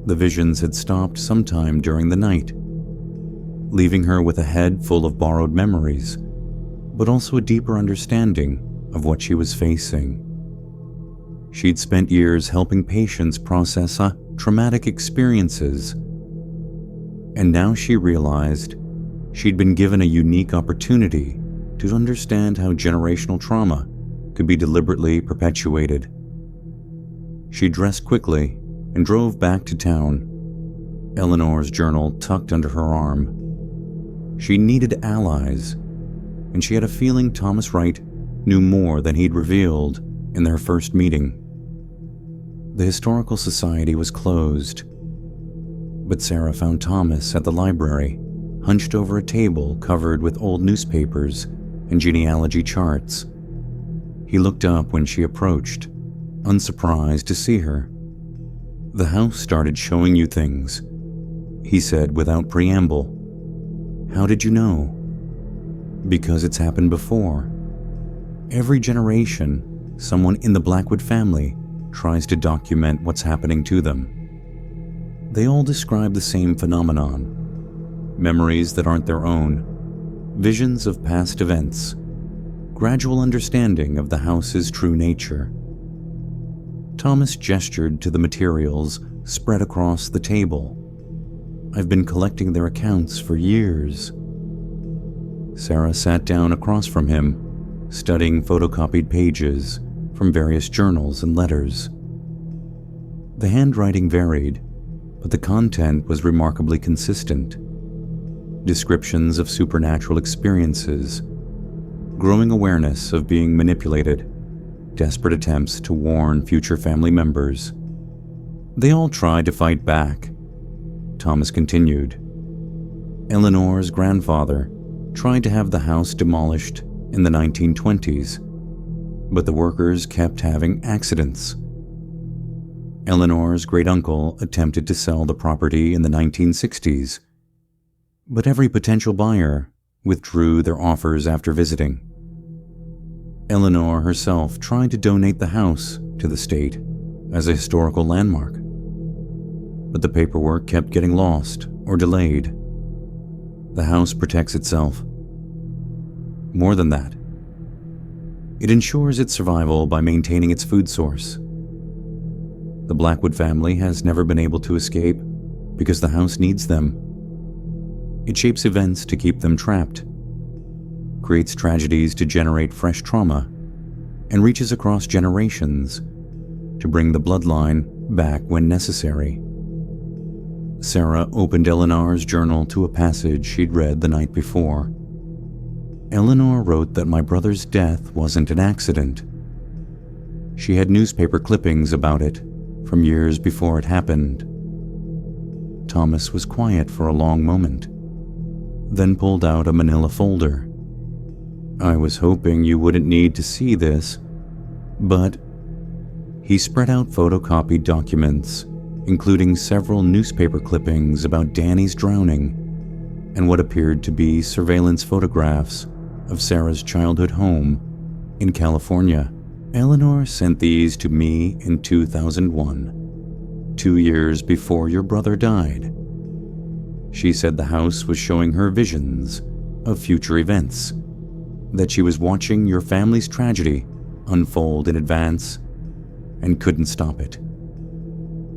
The visions had stopped sometime during the night, leaving her with a head full of borrowed memories, but also a deeper understanding of what she was facing. She'd spent years helping patients process traumatic experiences, and now she realized she'd been given a unique opportunity to understand how generational trauma could be deliberately perpetuated. She dressed quickly and drove back to town, Eleanor's journal tucked under her arm. She needed allies, and she had a feeling Thomas Wright knew more than he'd revealed in their first meeting. The Historical Society was closed, but Sarah found Thomas at the library, hunched over a table covered with old newspapers and genealogy charts. He looked up when she approached, unsurprised to see her. "The house started showing you things," he said without preamble. "How did you know?" "Because it's happened before. Every generation, someone in the Blackwood family tries to document what's happening to them. They all describe the same phenomenon: memories that aren't their own, visions of past events, gradual understanding of the house's true nature." Thomas gestured to the materials spread across the table. I've been collecting their accounts for years." Sarah sat down across from him, studying photocopied pages from various journals and letters. The handwriting varied, but the content was remarkably consistent. Descriptions of supernatural experiences, growing awareness of being manipulated, desperate attempts to warn future family members. They all tried to fight back. Thomas continued. Eleanor's grandfather tried to have the house demolished in the 1920s, but the workers kept having accidents. Eleanor's great-uncle attempted to sell the property in the 1960s, but every potential buyer withdrew their offers after visiting. Eleanor herself tried to donate the house to the state as a historical landmark, but the paperwork kept getting lost or delayed. The house protects itself. More than that, it ensures its survival by maintaining its food source. The Blackwood family has never been able to escape because the house needs them. It shapes events to keep them trapped, creates tragedies to generate fresh trauma, and reaches across generations to bring the bloodline back when necessary. Sarah opened Eleanor's journal to a passage she'd read the night before. Eleanor wrote that my brother's death wasn't an accident. She had newspaper clippings about it from years before it happened. Thomas was quiet for a long moment, then pulled out a manila folder. "I was hoping you wouldn't need to see this, but..." He spread out photocopied documents, including several newspaper clippings about Danny's drowning and what appeared to be surveillance photographs of Sarah's childhood home in California. "Eleanor sent these to me in 2001, 2 years before your brother died. She said the house was showing her visions of future events, that she was watching your family's tragedy unfold in advance and couldn't stop it."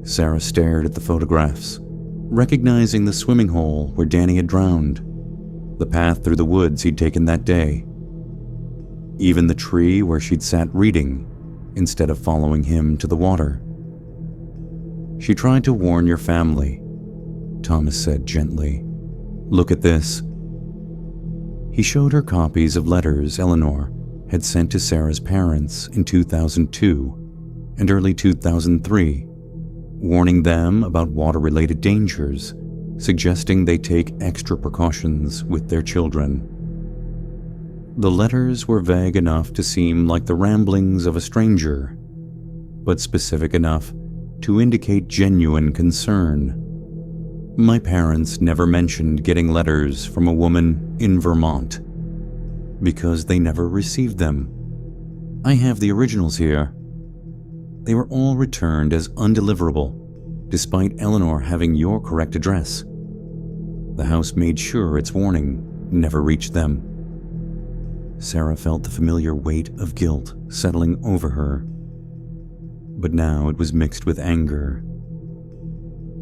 Sarah stared at the photographs, recognizing the swimming hole where Danny had drowned, the path through the woods he'd taken that day, even the tree where she'd sat reading instead of following him to the water. "She tried to warn your family," Thomas said gently. "Look at this." He showed her copies of letters Eleanor had sent to Sarah's parents in 2002 and early 2003, warning them about water-related dangers, suggesting they take extra precautions with their children. The letters were vague enough to seem like the ramblings of a stranger, but specific enough to indicate genuine concern. "My parents never mentioned getting letters from a woman in Vermont because they never received them. I have the originals here. They were all returned as undeliverable, despite Eleanor having your correct address. The house made sure its warning never reached them." Sarah felt the familiar weight of guilt settling over her, but now it was mixed with anger.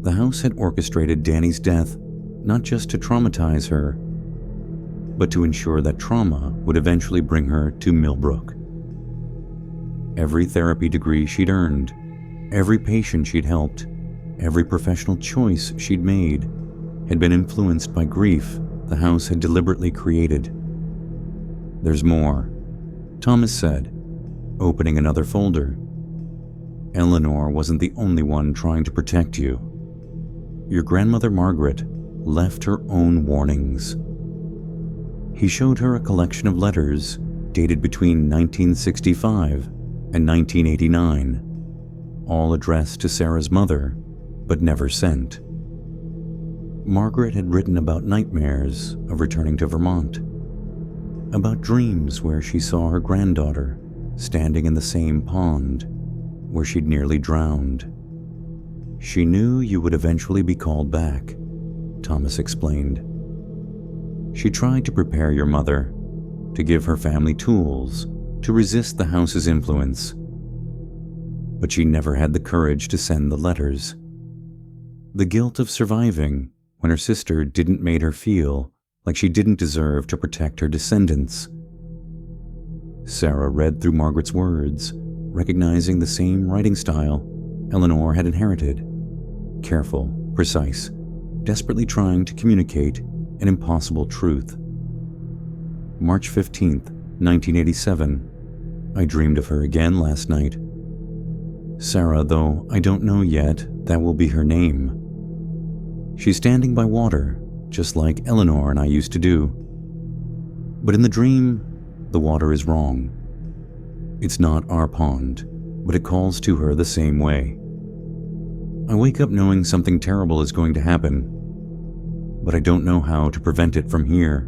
The house had orchestrated Danny's death not just to traumatize her, but to ensure that trauma would eventually bring her to Millbrook. Every therapy degree she'd earned, every patient she'd helped, every professional choice she'd made had been influenced by grief the house had deliberately created. "There's more," Thomas said, opening another folder. "Eleanor wasn't the only one trying to protect you. Your grandmother Margaret left her own warnings." He showed her a collection of letters dated between 1965 and 1989, all addressed to Sarah's mother, but never sent. Margaret had written about nightmares of returning to Vermont, about dreams where she saw her granddaughter standing in the same pond where she'd nearly drowned. "She knew you would eventually be called back," Thomas explained. "She tried to prepare your mother, to give her family tools to resist the house's influence, but she never had the courage to send the letters. The guilt of surviving when her sister didn't make her feel like she didn't deserve to protect her descendants. Sarah read through Margaret's words, recognizing the same writing style Eleanor had inherited. Careful, precise, desperately trying to communicate an impossible truth. March 15th, 1987. I dreamed of her again last night. Sarah, though I don't know yet that will be her name. She's standing by water, just like Eleanor and I used to do. But in the dream, the water is wrong. It's not our pond, but it calls to her the same way. I wake up knowing something terrible is going to happen, but I don't know how to prevent it from here.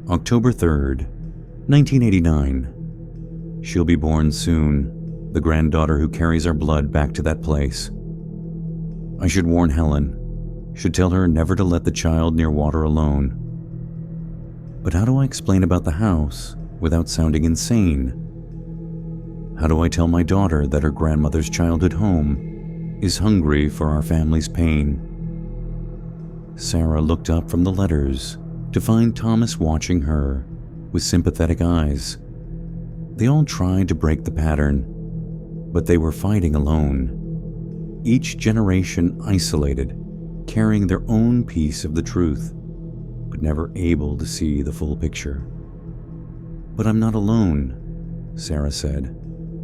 October 3rd, 1989. She'll be born soon, the granddaughter who carries our blood back to that place. I should warn Helen, should tell her never to let the child near water alone. But how do I explain about the house without sounding insane? How do I tell my daughter that her grandmother's childhood home is hungry for our family's pain? Sarah looked up from the letters to find Thomas watching her with sympathetic eyes. They all tried to break the pattern, but they were fighting alone. Each generation isolated, carrying their own piece of the truth, but never able to see the full picture. "But I'm not alone," Sarah said,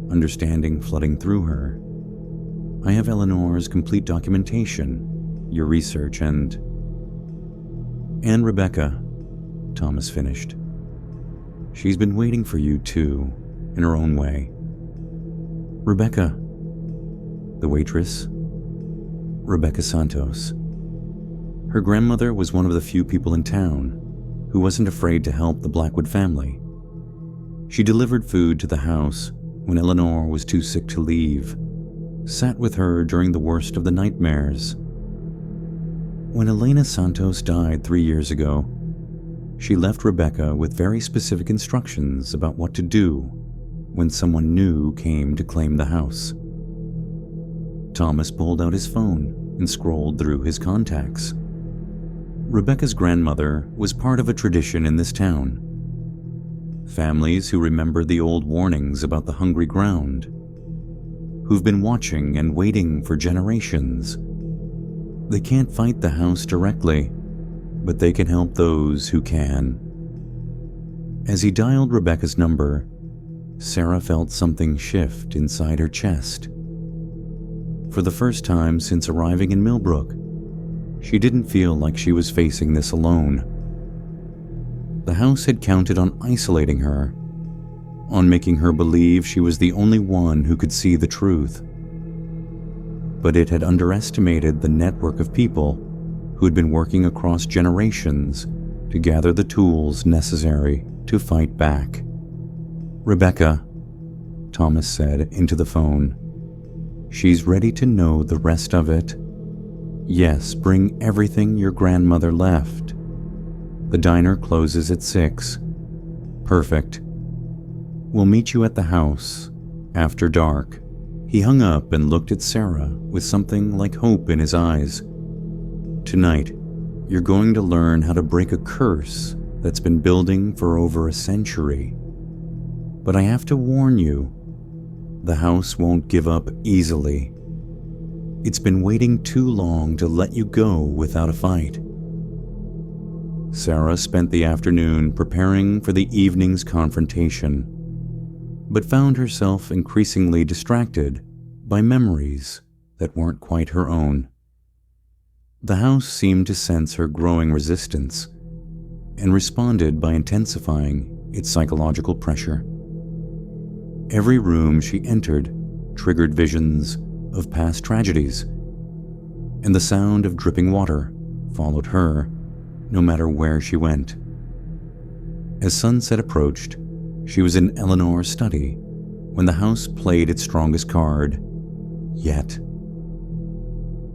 understanding flooding through her. "I have Eleanor's complete documentation, your research, and Rebecca," Thomas finished. "She's been waiting for you too, in her own way." "Rebecca." The waitress? Rebecca Santos. Her grandmother was one of the few people in town who wasn't afraid to help the Blackwood family. She delivered food to the house when Eleanor was too sick to leave, sat with her during the worst of the nightmares. When Elena Santos died 3 years ago, she left Rebecca with very specific instructions about what to do when someone new came to claim the house. Thomas pulled out his phone and scrolled through his contacts. Rebecca's grandmother was part of a tradition in this town. Families who remember the old warnings about the hungry ground, who've been watching and waiting for generations. They can't fight the house directly, but they can help those who can. As he dialed Rebecca's number, Sarah felt something shift inside her chest. For the first time since arriving in Millbrook, she didn't feel like she was facing this alone. The house had counted on isolating her, on making her believe she was the only one who could see the truth. But it had underestimated the network of people who had been working across generations to gather the tools necessary to fight back. "Rebecca," Thomas said into the phone. "She's ready to know the rest of it. Yes, bring everything your grandmother left. The diner closes at 6. Perfect. We'll meet you at the house after dark." He hung up and looked at Sarah with something like hope in his eyes. "Tonight, you're going to learn how to break a curse that's been building for over a century. But I have to warn you, the house won't give up easily. It's been waiting too long to let you go without a fight." Sarah spent the afternoon preparing for the evening's confrontation, but found herself increasingly distracted by memories that weren't quite her own. The house seemed to sense her growing resistance and responded by intensifying its psychological pressure. Every room she entered triggered visions of past tragedies, and the sound of dripping water followed her no matter where she went. As sunset approached, she was in Eleanor's study when the house played its strongest card yet.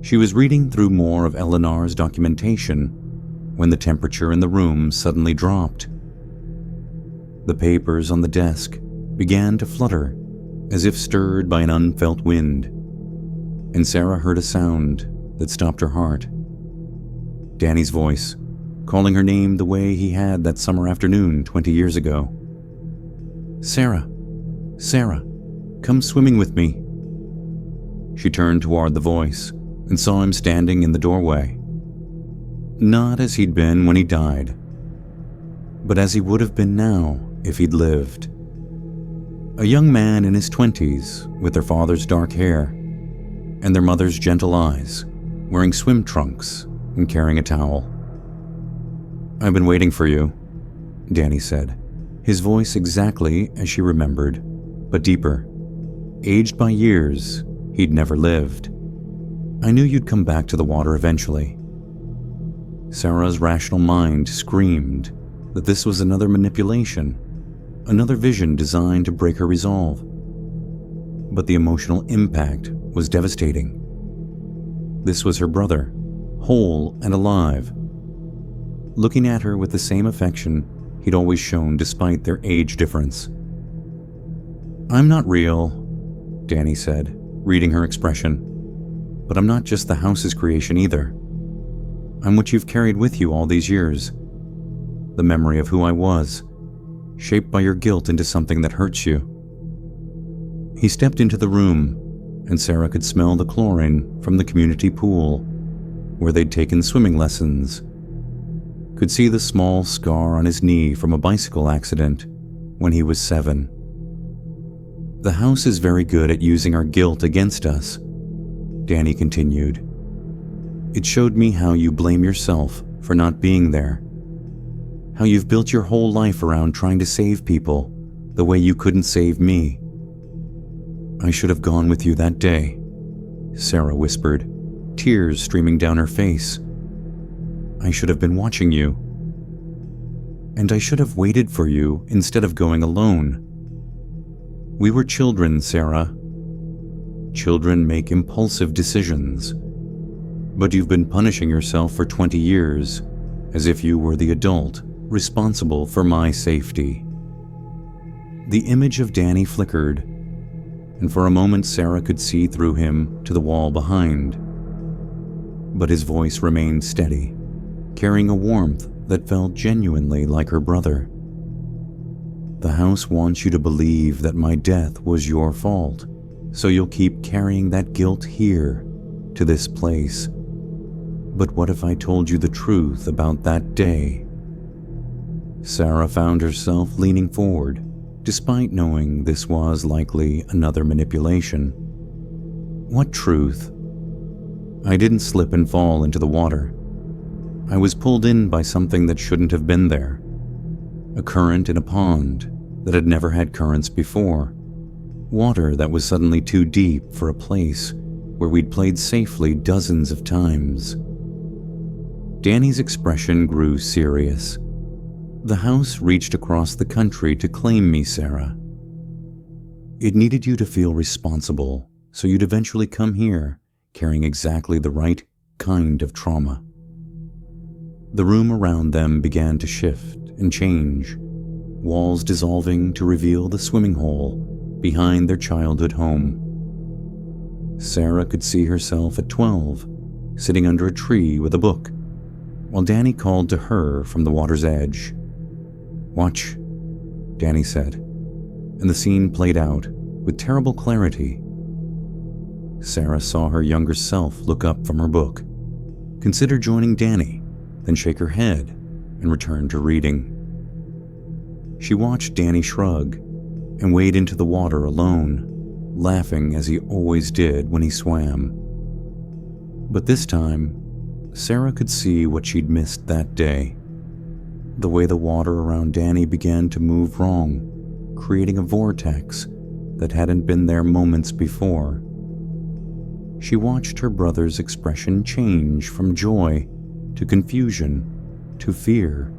She was reading through more of Eleanor's documentation when the temperature in the room suddenly dropped. The papers on the desk began to flutter as if stirred by an unfelt wind, and Sarah heard a sound that stopped her heart. Danny's voice, calling her name the way he had that summer afternoon 20 years ago. "Sarah, Sarah, come swimming with me." She turned toward the voice and saw him standing in the doorway. Not as he'd been when he died, but as he would have been now if he'd lived. A young man in his 20s with their father's dark hair and their mother's gentle eyes, wearing swim trunks and carrying a towel. "I've been waiting for you," Danny said, his voice exactly as she remembered, but deeper. Aged by years, he'd never lived. "I knew you'd come back to the water eventually." Sarah's rational mind screamed that this was another manipulation, another vision designed to break her resolve. But the emotional impact was devastating. This was her brother, whole and alive, looking at her with the same affection he'd always shown despite their age difference. "I'm not real," Danny said, reading her expression. "But I'm not just the house's creation either. I'm what you've carried with you all these years. The memory of who I was, shaped by your guilt into something that hurts you." He stepped into the room, and Sarah could smell the chlorine from the community pool, where they'd taken swimming lessons. Could see the small scar on his knee from a bicycle accident when he was 7. "The house is very good at using our guilt against us," Danny continued. "It showed me how you blame yourself for not being there. How you've built your whole life around trying to save people the way you couldn't save me." "I should have gone with you that day," Sarah whispered, tears streaming down her face. "I should have been watching you. And I should have waited for you instead of going alone. We were children, Sarah. Children make impulsive decisions. But you've been punishing yourself for 20 years, as if you were the adult responsible for my safety." The image of Danny flickered, and for a moment Sarah could see through him to the wall behind. But his voice remained steady, carrying a warmth that felt genuinely like her brother. "The house wants you to believe that my death was your fault, so you'll keep carrying that guilt here, to this place. But what if I told you the truth about that day?" Sarah found herself leaning forward, despite knowing this was likely another manipulation. "What truth?" "I didn't slip and fall into the water. I was pulled in by something that shouldn't have been there. A current in a pond that had never had currents before. Water that was suddenly too deep for a place where we'd played safely dozens of times." Danny's expression grew serious. "The house reached across the country to claim me, Sarah. It needed you to feel responsible, so you'd eventually come here carrying exactly the right kind of trauma." The room around them began to shift and change, walls dissolving to reveal the swimming hole behind their childhood home. Sarah could see herself at 12, sitting under a tree with a book, while Danny called to her from the water's edge. "Watch," Danny said, and the scene played out with terrible clarity. Sarah saw her younger self look up from her book, consider joining Danny, then shake her head and return to reading. She watched Danny shrug and wade into the water alone, laughing as he always did when he swam. But this time, Sarah could see what she'd missed that day. The way the water around Danny began to move wrong, creating a vortex that hadn't been there moments before. She watched her brother's expression change from joy to confusion to fear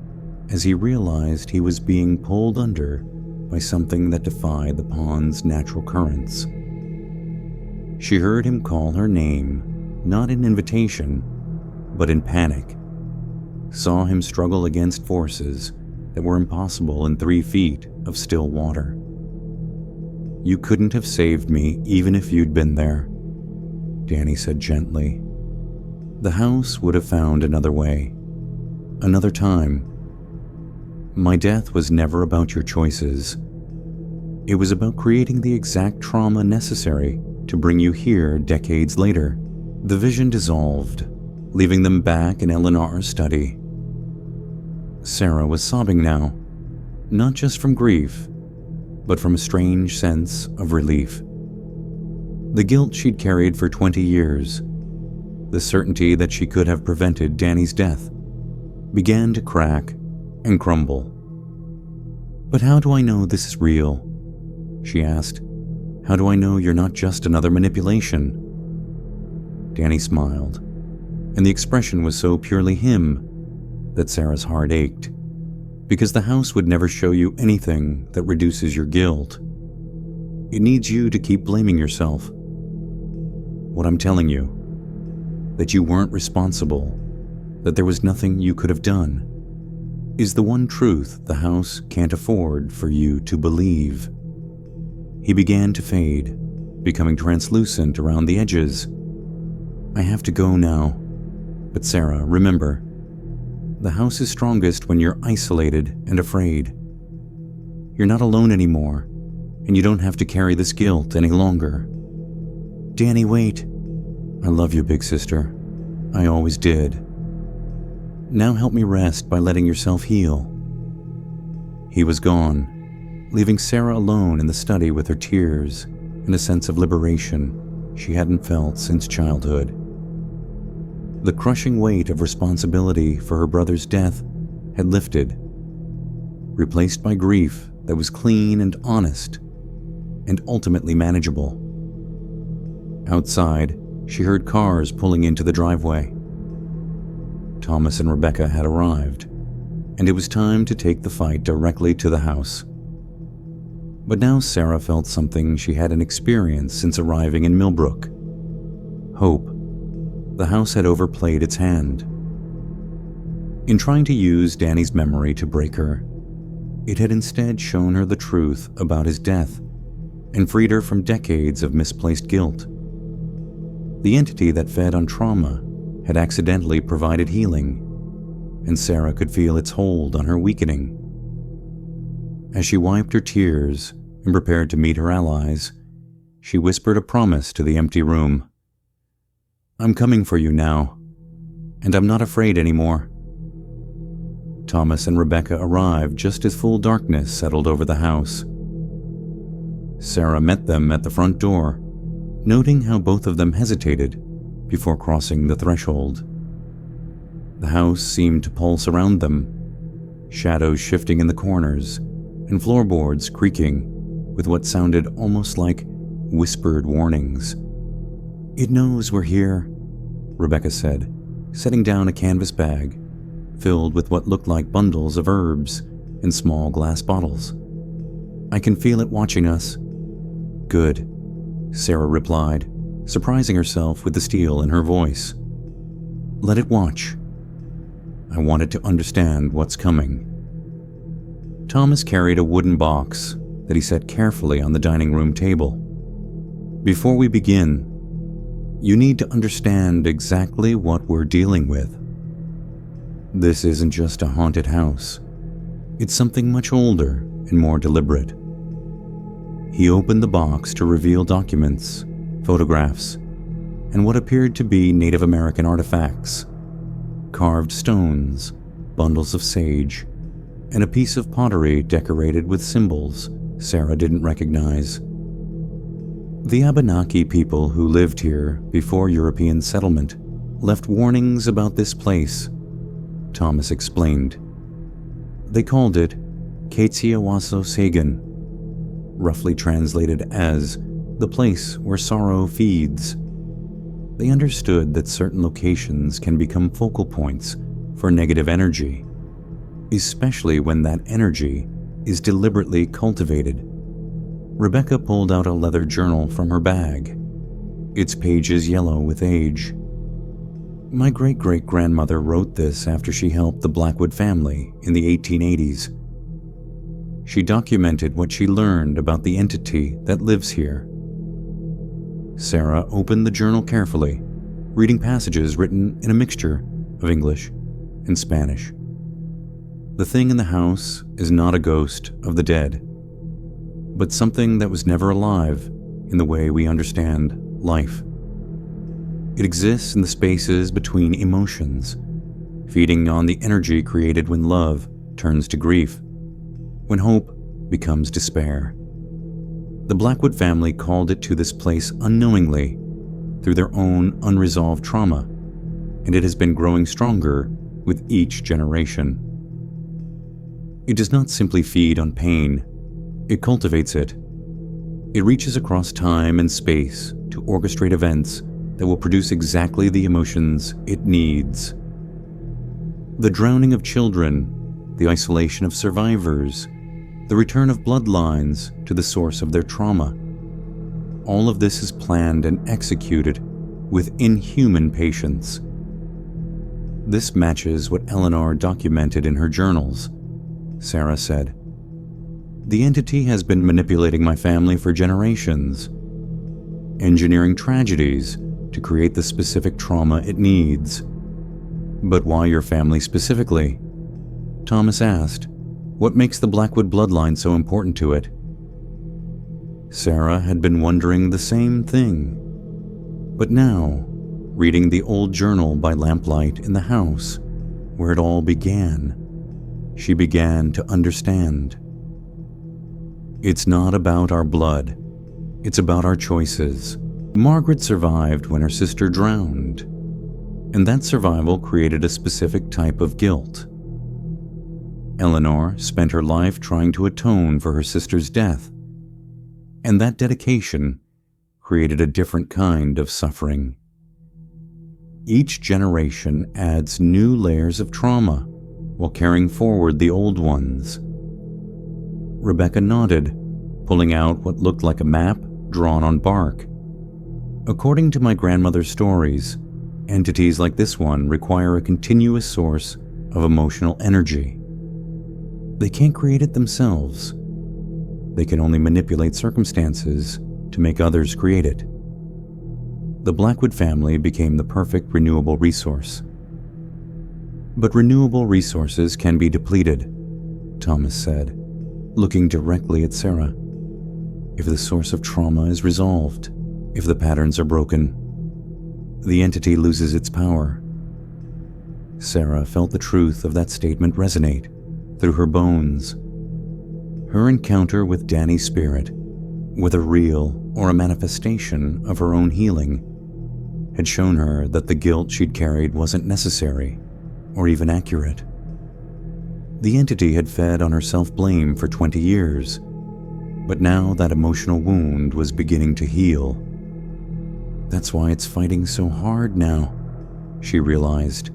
as he realized he was being pulled under by something that defied the pond's natural currents. She heard him call her name, not in invitation, but in panic. Saw him struggle against forces that were impossible in 3 feet of still water. "You couldn't have saved me even if you'd been there," Danny said gently. The house would have found another way, another time. My death was never about your choices. It was about creating the exact trauma necessary to bring you here decades later. The vision dissolved, leaving them back in Eleanor's study. Sarah was sobbing now, not just from grief, but from a strange sense of relief. The guilt she'd carried for 20 years, the certainty that she could have prevented Danny's death, began to crack and crumble. "But how do I know this is real?" she asked. "How do I know you're not just another manipulation?" Danny smiled, and the expression was so purely him that Sarah's heart ached, because the house would never show you anything that reduces your guilt. It needs you to keep blaming yourself. What I'm telling you, that you weren't responsible, that there was nothing you could have done, is the one truth the house can't afford for you to believe. He began to fade, becoming translucent around the edges. "I have to go now. But Sarah, remember, the house is strongest when you're isolated and afraid. You're not alone anymore, and you don't have to carry this guilt any longer." "Danny, wait. I love you, big sister. I always did. Now help me rest by letting yourself heal." He was gone, leaving Sarah alone in the study with her tears and a sense of liberation she hadn't felt since childhood. The crushing weight of responsibility for her brother's death had lifted, replaced by grief that was clean and honest, and ultimately manageable. Outside, she heard cars pulling into the driveway. Thomas and Rebecca had arrived, and it was time to take the fight directly to the house. But now Sarah felt something she hadn't experienced since arriving in Millbrook. Hope. The house had overplayed its hand. In trying to use Danny's memory to break her, it had instead shown her the truth about his death and freed her from decades of misplaced guilt. The entity that fed on trauma had accidentally provided healing, and Sarah could feel its hold on her weakening. As she wiped her tears and prepared to meet her allies, she whispered a promise to the empty room. "I'm coming for you now, and I'm not afraid anymore." Thomas and Rebecca arrived just as full darkness settled over the house. Sarah met them at the front door, noting how both of them hesitated before crossing the threshold. The house seemed to pulse around them, shadows shifting in the corners and floorboards creaking with what sounded almost like whispered warnings. "It knows we're here," Rebecca said, setting down a canvas bag filled with what looked like bundles of herbs and small glass bottles. "I can feel it watching us." "Good," Sarah replied, surprising herself with the steel in her voice. "Let it watch. I want it to understand what's coming." Thomas carried a wooden box that he set carefully on the dining room table. "Before we begin, you need to understand exactly what we're dealing with. This isn't just a haunted house. It's something much older and more deliberate." He opened the box to reveal documents, photographs, and what appeared to be Native American artifacts. Carved stones, bundles of sage, and a piece of pottery decorated with symbols Sarah didn't recognize. The Abenaki people who lived here before European settlement left warnings about this place, Thomas explained. They called it Kaitziawaso Sagan, roughly translated as the place where sorrow feeds. They understood that certain locations can become focal points for negative energy, especially when that energy is deliberately cultivated. Rebecca pulled out a leather journal from her bag, its pages yellow with age. "My great-great-grandmother wrote this after she helped the Blackwood family in the 1880s. She documented what she learned about the entity that lives here." Sarah opened the journal carefully, reading passages written in a mixture of English and Spanish. The thing in the house is not a ghost of the dead, but something that was never alive in the way we understand life. It exists in the spaces between emotions, feeding on the energy created when love turns to grief, when hope becomes despair. The Blackwood family called it to this place unknowingly through their own unresolved trauma, and it has been growing stronger with each generation. It does not simply feed on pain, it cultivates it. It reaches across time and space to orchestrate events that will produce exactly the emotions it needs. The drowning of children, the isolation of survivors, the return of bloodlines to the source of their trauma. All of this is planned and executed with inhuman patience. This matches what Eleanor documented in her journals, Sarah said. The entity has been manipulating my family for generations, engineering tragedies to create the specific trauma it needs. But why your family specifically? Thomas asked. What makes the Blackwood bloodline so important to it? Sarah had been wondering the same thing. But now, reading the old journal by lamplight in the house, where it all began, she began to understand. It's not about our blood. It's about our choices. Margaret survived when her sister drowned, and that survival created a specific type of guilt. Eleanor spent her life trying to atone for her sister's death, and that dedication created a different kind of suffering. Each generation adds new layers of trauma while carrying forward the old ones. Rebecca nodded, pulling out what looked like a map drawn on bark. According to my grandmother's stories, entities like this one require a continuous source of emotional energy. They can't create it themselves. They can only manipulate circumstances to make others create it. The Blackwood family became the perfect renewable resource. But renewable resources can be depleted, Thomas said, looking directly at Sarah. If the source of trauma is resolved, if the patterns are broken, the entity loses its power. Sarah felt the truth of that statement resonate through her bones. Her encounter with Danny's spirit, whether real or a manifestation of her own healing, had shown her that the guilt she'd carried wasn't necessary or even accurate. The entity had fed on her self-blame for 20 years, but now that emotional wound was beginning to heal. That's why it's fighting so hard now, she realized.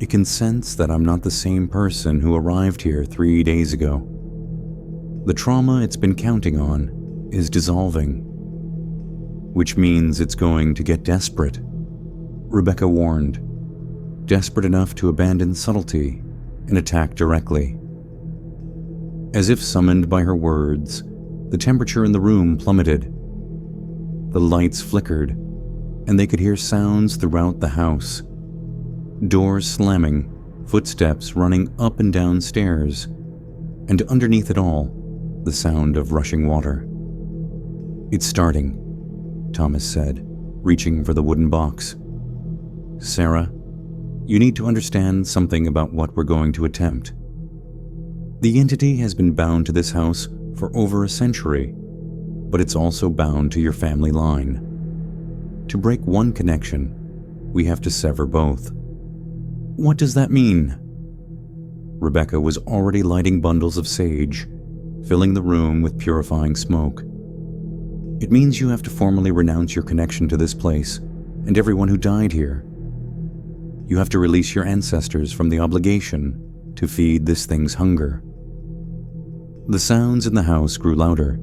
It can sense that I'm not the same person who arrived here 3 days ago. The trauma it's been counting on is dissolving, which means it's going to get desperate, Rebecca warned, desperate enough to abandon subtlety and attack directly. As if summoned by her words, the temperature in the room plummeted. The lights flickered, and they could hear sounds throughout the house. Doors slamming, footsteps running up and down stairs, and underneath it all, the sound of rushing water. It's starting, Thomas said, reaching for the wooden box. Sarah, you need to understand something about what we're going to attempt. The entity has been bound to this house for over a century, but it's also bound to your family line. To break one connection, we have to sever both. What does that mean? Rebecca was already lighting bundles of sage, filling the room with purifying smoke. It means you have to formally renounce your connection to this place and everyone who died here. You have to release your ancestors from the obligation to feed this thing's hunger. The sounds in the house grew louder,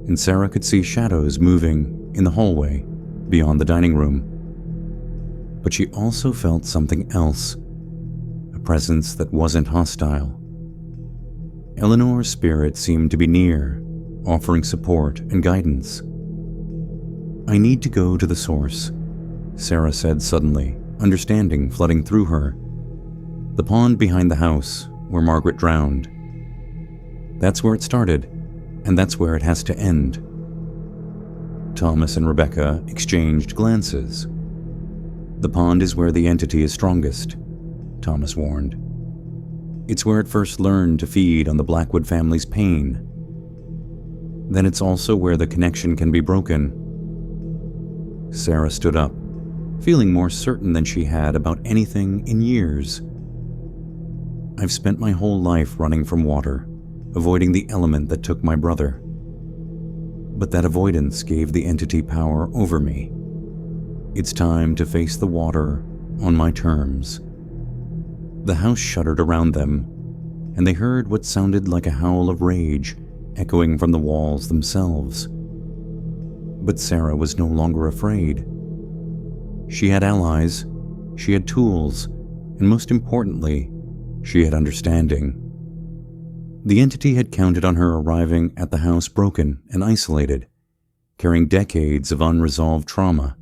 and Sarah could see shadows moving in the hallway beyond the dining room. But she also felt something else, a presence that wasn't hostile. Eleanor's spirit seemed to be near, offering support and guidance. I need to go to the source. Sarah said suddenly, understanding flooding through her. "The pond behind the house, where Margaret drowned. That's where it started, and that's where it has to end." Thomas and Rebecca exchanged glances. "The pond is where the entity is strongest," Thomas warned. "It's where it first learned to feed on the Blackwood family's pain. Then it's also where the connection can be broken." Sarah stood up, feeling more certain than she had about anything in years. "I've spent my whole life running from water, avoiding the element that took my brother. But that avoidance gave the entity power over me. It's time to face the water on my terms." The house shuddered around them, and they heard what sounded like a howl of rage echoing from the walls themselves. But Sarah was no longer afraid. She had allies, she had tools, and most importantly, she had understanding. The entity had counted on her arriving at the house broken and isolated, carrying decades of unresolved trauma.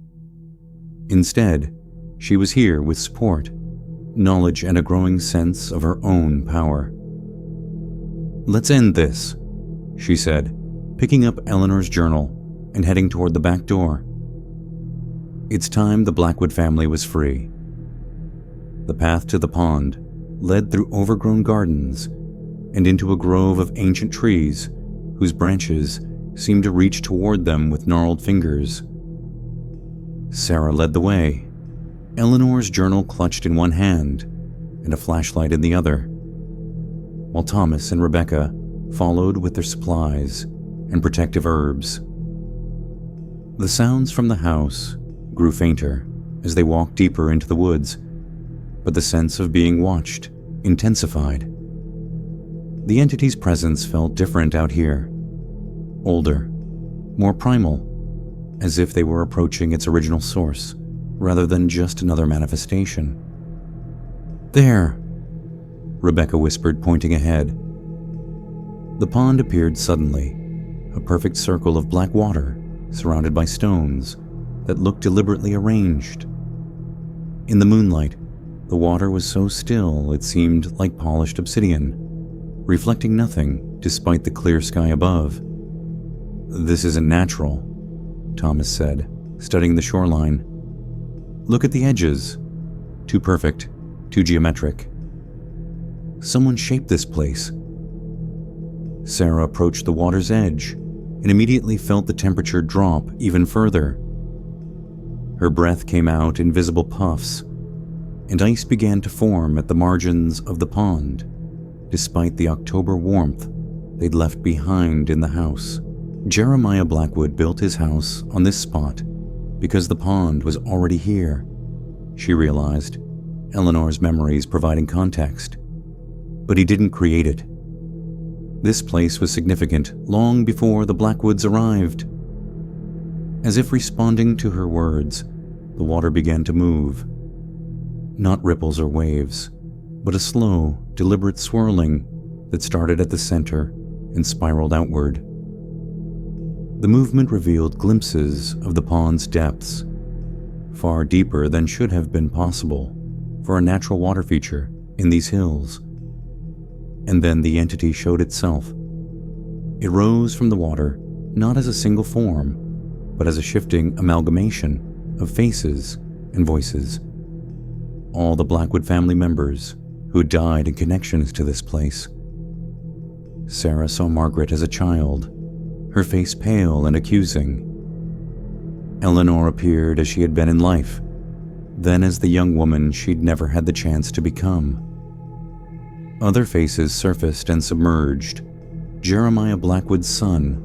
Instead, she was here with support, knowledge, and a growing sense of her own power. "Let's end this," she said, picking up Eleanor's journal and heading toward the back door. It's time the Blackwood family was free. The path to the pond led through overgrown gardens and into a grove of ancient trees whose branches seemed to reach toward them with gnarled fingers. Sarah led the way, Eleanor's journal clutched in one hand and a flashlight in the other, while Thomas and Rebecca followed with their supplies and protective herbs. The sounds from the house grew fainter as they walked deeper into the woods, but the sense of being watched intensified. The entity's presence felt different out here, older, more primal, as if they were approaching its original source rather than just another manifestation. "There," Rebecca whispered, pointing ahead. The pond appeared suddenly, a perfect circle of black water surrounded by stones that looked deliberately arranged. In the moonlight, the water was so still it seemed like polished obsidian, reflecting nothing despite the clear sky above. "This isn't natural," Thomas said, studying the shoreline. "Look at the edges. Too perfect, too geometric. Someone shaped this place." Sarah approached the water's edge and immediately felt the temperature drop even further. Her breath came out in visible puffs, and ice began to form at the margins of the pond, despite the October warmth they'd left behind in the house. Jeremiah Blackwood built his house on this spot because the pond was already here, she realized, Eleanor's memories providing context. But he didn't create it. This place was significant long before the Blackwoods arrived. As if responding to her words, the water began to move. Not ripples or waves, but a slow, deliberate swirling that started at the center and spiraled outward. The movement revealed glimpses of the pond's depths, far deeper than should have been possible for a natural water feature in these hills. And then the entity showed itself. It rose from the water not as a single form, but as a shifting amalgamation of faces and voices. All the Blackwood family members who had died in connections to this place. Sarah saw Margaret as a child, her face pale and accusing. Eleanor appeared as she had been in life, then as the young woman she'd never had the chance to become. Other faces surfaced and submerged. Jeremiah Blackwood's son,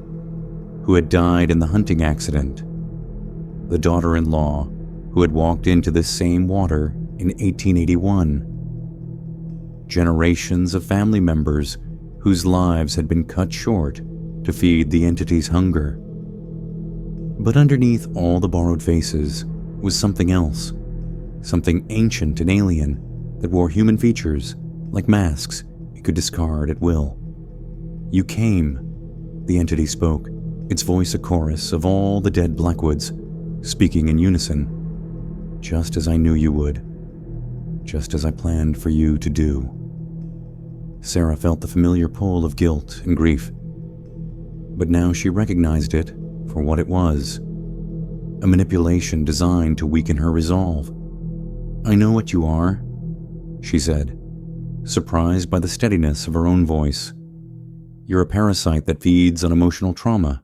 who had died in the hunting accident. The daughter-in-law, who had walked into this same water in 1881. Generations of family members whose lives had been cut short to feed the entity's hunger. But underneath all the borrowed faces was something else, something ancient and alien that wore human features like masks it could discard at will. "You came," the entity spoke, its voice a chorus of all the dead Blackwoods, speaking in unison. just as I knew you would, just as I planned for you to do. Sarah felt the familiar pull of guilt and grief, but now she recognized it for what it was, a manipulation designed to weaken her resolve. "I know what you are," she said, surprised by the steadiness of her own voice. "You're a parasite that feeds on emotional trauma.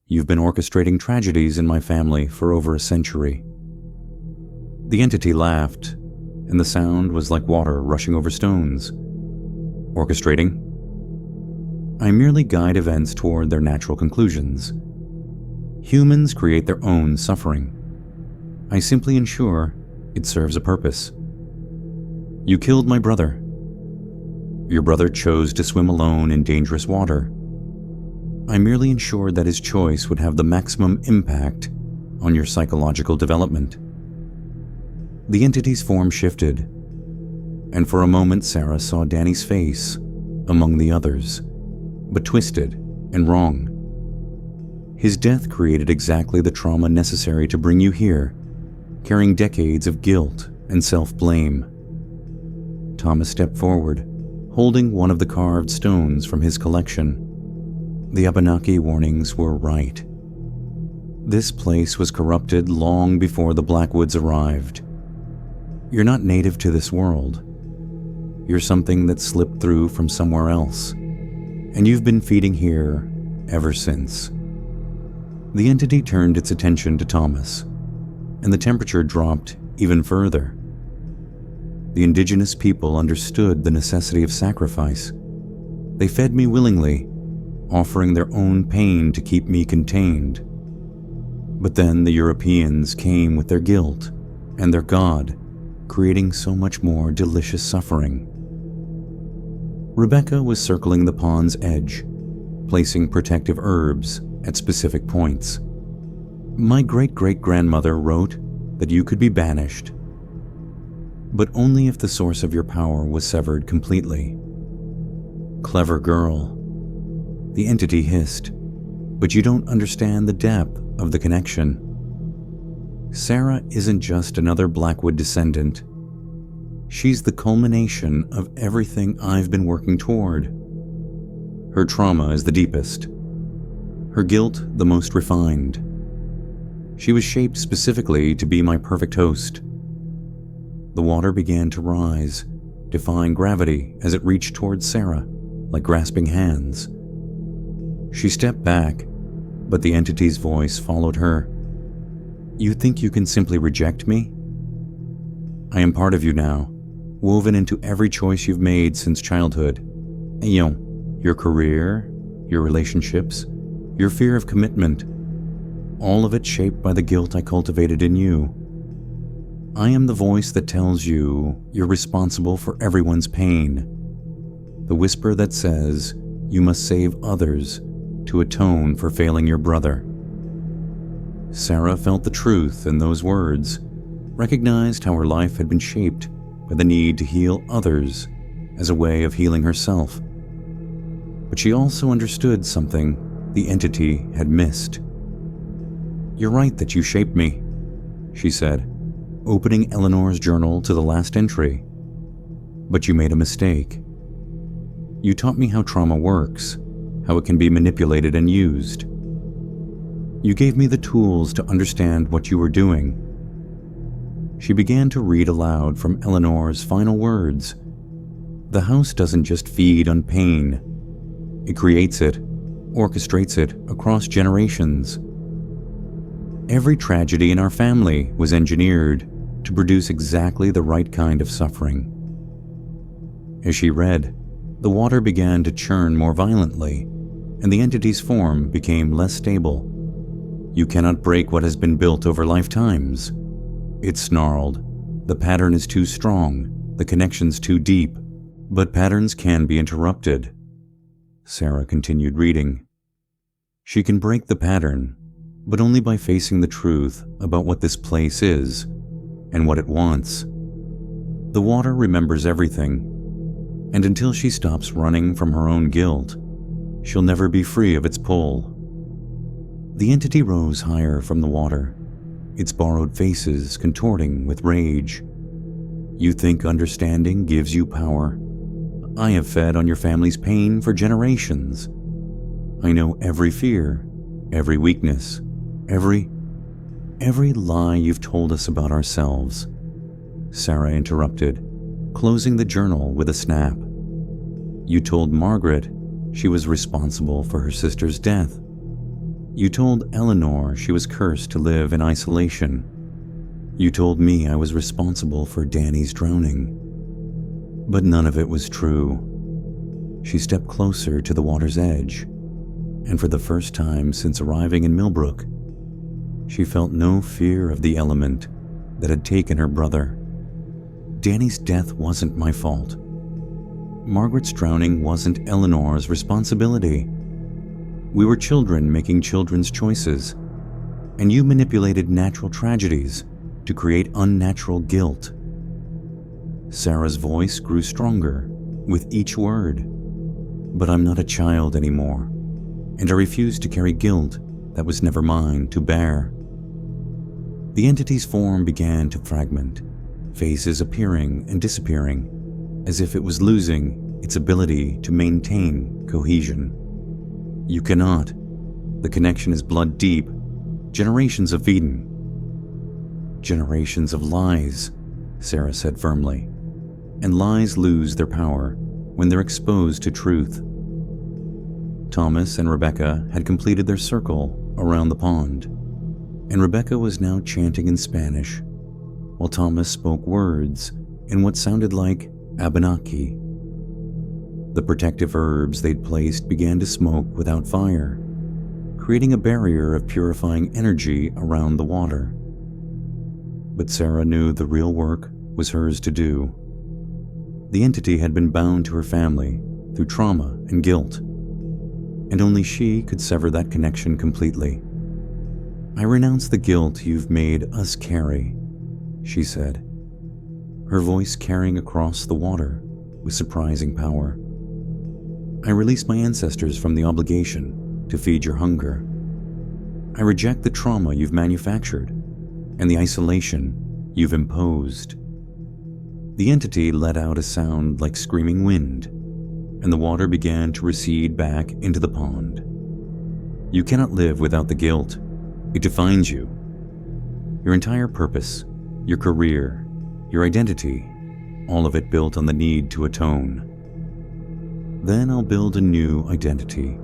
You've been orchestrating tragedies in my family for over a century." The entity laughed, and the sound was like water rushing over stones. "Orchestrating? I merely guide events toward their natural conclusions. Humans create their own suffering. I simply ensure it serves a purpose. You killed my brother. Your brother chose to swim alone in dangerous water. I merely ensured that his choice would have the maximum impact on your psychological development." The entity's form shifted, and for a moment Sarah saw Danny's face among the others, but twisted and wrong. His death created exactly the trauma necessary to bring you here, carrying decades of guilt and self-blame. Thomas stepped forward, holding one of the carved stones from his collection. The Abenaki warnings were right. This place was corrupted long before the Blackwoods arrived. You're not native to this world. You're something that slipped through from somewhere else, and you've been feeding here ever since. The entity turned its attention to Thomas, and the temperature dropped even further. The indigenous people understood the necessity of sacrifice. They fed me willingly, offering their own pain to keep me contained. But then the Europeans came with their guilt and their God, creating so much more delicious suffering. Rebecca was circling the pond's edge, placing protective herbs at specific points. "My great-great-grandmother wrote that you could be banished, but only if the source of your power was severed completely." "Clever girl," the entity hissed, "but you don't understand the depth of the connection. Sarah isn't just another Blackwood descendant. She's the culmination of everything I've been working toward. Her trauma is the deepest, her guilt the most refined. She was shaped specifically to be my perfect host." The water began to rise, defying gravity as it reached towards Sarah, like grasping hands. She stepped back, but the entity's voice followed her. "You think you can simply reject me? I am part of you now, woven into every choice you've made since childhood. Your career, your relationships, your fear of commitment, all of it shaped by the guilt I cultivated in you. I am the voice that tells you you're responsible for everyone's pain, the whisper that says you must save others to atone for failing your brother." Sarah felt the truth in those words, recognized how her life had been shaped by the need to heal others as a way of healing herself. But she also understood something the entity had missed. "You're right that you shaped me," she said, opening Eleanor's journal to the last entry. "But you made a mistake. You taught me how trauma works, how it can be manipulated and used. You gave me the tools to understand what you were doing." She began to read aloud from Eleanor's final words. "The house doesn't just feed on pain. It creates it, orchestrates it across generations. Every tragedy in our family was engineered to produce exactly the right kind of suffering." As she read, the water began to churn more violently, and the entity's form became less stable. "You cannot break what has been built over lifetimes," it snarled. "The pattern is too strong, the connection's too deep, but patterns can be interrupted." Sarah continued reading. "She can break the pattern, but only by facing the truth about what this place is and what it wants. The water remembers everything, and until she stops running from her own guilt, she'll never be free of its pull." The entity rose higher from the water, its borrowed faces contorting with rage. You think understanding gives you power. I have fed on your family's pain for generations. I know every fear, every weakness, every lie you've told us about ourselves. Sarah interrupted, closing the journal with a snap. You told Margaret she was responsible for her sister's death. You told Eleanor she was cursed to live in isolation. You told me I was responsible for Danny's drowning. But none of it was true. She stepped closer to the water's edge, and for the first time since arriving in Millbrook, she felt no fear of the element that had taken her brother. Danny's death wasn't my fault. Margaret's drowning wasn't Eleanor's responsibility. We were children making children's choices, and you manipulated natural tragedies to create unnatural guilt. Sarah's voice grew stronger with each word. But I'm not a child anymore, and I refuse to carry guilt that was never mine to bear. The entity's form began to fragment, faces appearing and disappearing, as if it was losing its ability to maintain cohesion. You cannot. The connection is blood deep, generations of feeding. Generations of lies, Sarah said firmly, and lies lose their power when they're exposed to truth. Thomas and Rebecca had completed their circle around the pond, and Rebecca was now chanting in Spanish, while Thomas spoke words in what sounded like Abenaki. The protective herbs they'd placed began to smoke without fire, creating a barrier of purifying energy around the water. But Sarah knew the real work was hers to do. The entity had been bound to her family through trauma and guilt, and only she could sever that connection completely. I renounce the guilt you've made us carry, she said, her voice carrying across the water with surprising power. I release my ancestors from the obligation to feed your hunger. I reject the trauma you've manufactured and the isolation you've imposed. The entity let out a sound like screaming wind, and the water began to recede back into the pond. You cannot live without the guilt. It defines you. Your entire purpose, your career, your identity, all of it built on the need to atone. Then I'll build a new identity,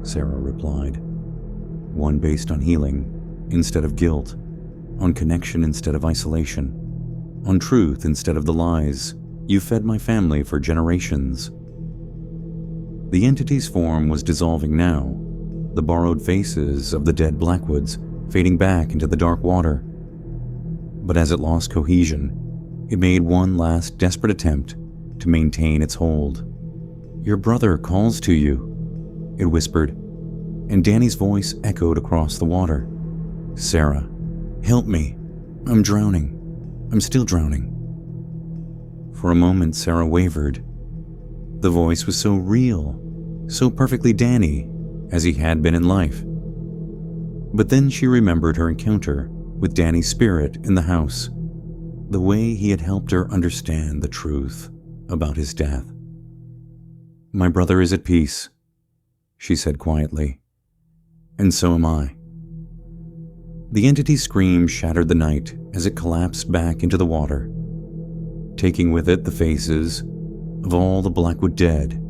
Sarah replied. One based on healing instead of guilt, on connection instead of isolation, on truth instead of the lies you fed my family for generations. The entity's form was dissolving now, the borrowed faces of the dead Blackwoods fading back into the dark water. But as it lost cohesion, it made one last desperate attempt to maintain its hold. Your brother calls to you, it whispered, and Danny's voice echoed across the water. Sarah, help me. I'm drowning. I'm still drowning. For a moment, Sarah wavered. The voice was so real, so perfectly Danny, as he had been in life. But then she remembered her encounter with Danny's spirit in the house, the way he had helped her understand the truth about his death. My brother is at peace, she said quietly, and so am I. The entity's scream shattered the night as it collapsed back into the water, taking with it the faces of all the Blackwood dead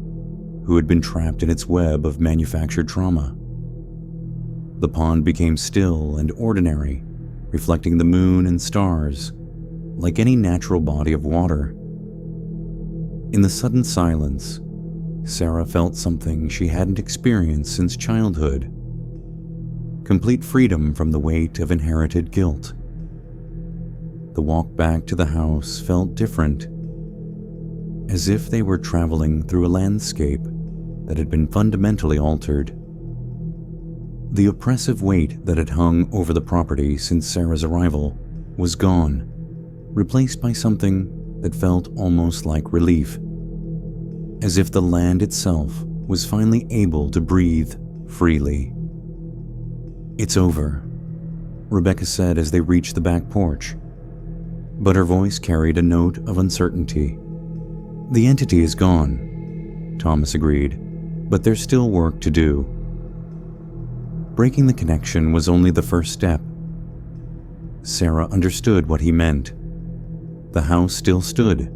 who had been trapped in its web of manufactured trauma. The pond became still and ordinary, reflecting the moon and stars, like any natural body of water. In the sudden silence, Sarah felt something she hadn't experienced since childhood. Complete freedom from the weight of inherited guilt. The walk back to the house felt different, as if they were traveling through a landscape that had been fundamentally altered. The oppressive weight that had hung over the property since Sarah's arrival was gone, replaced by something that felt almost like relief, as if the land itself was finally able to breathe freely. It's over, Rebecca said as they reached the back porch, but her voice carried a note of uncertainty. "The entity is gone," Thomas agreed, "but there's still work to do." Breaking the connection was only the first step. Sarah understood what he meant. The house still stood,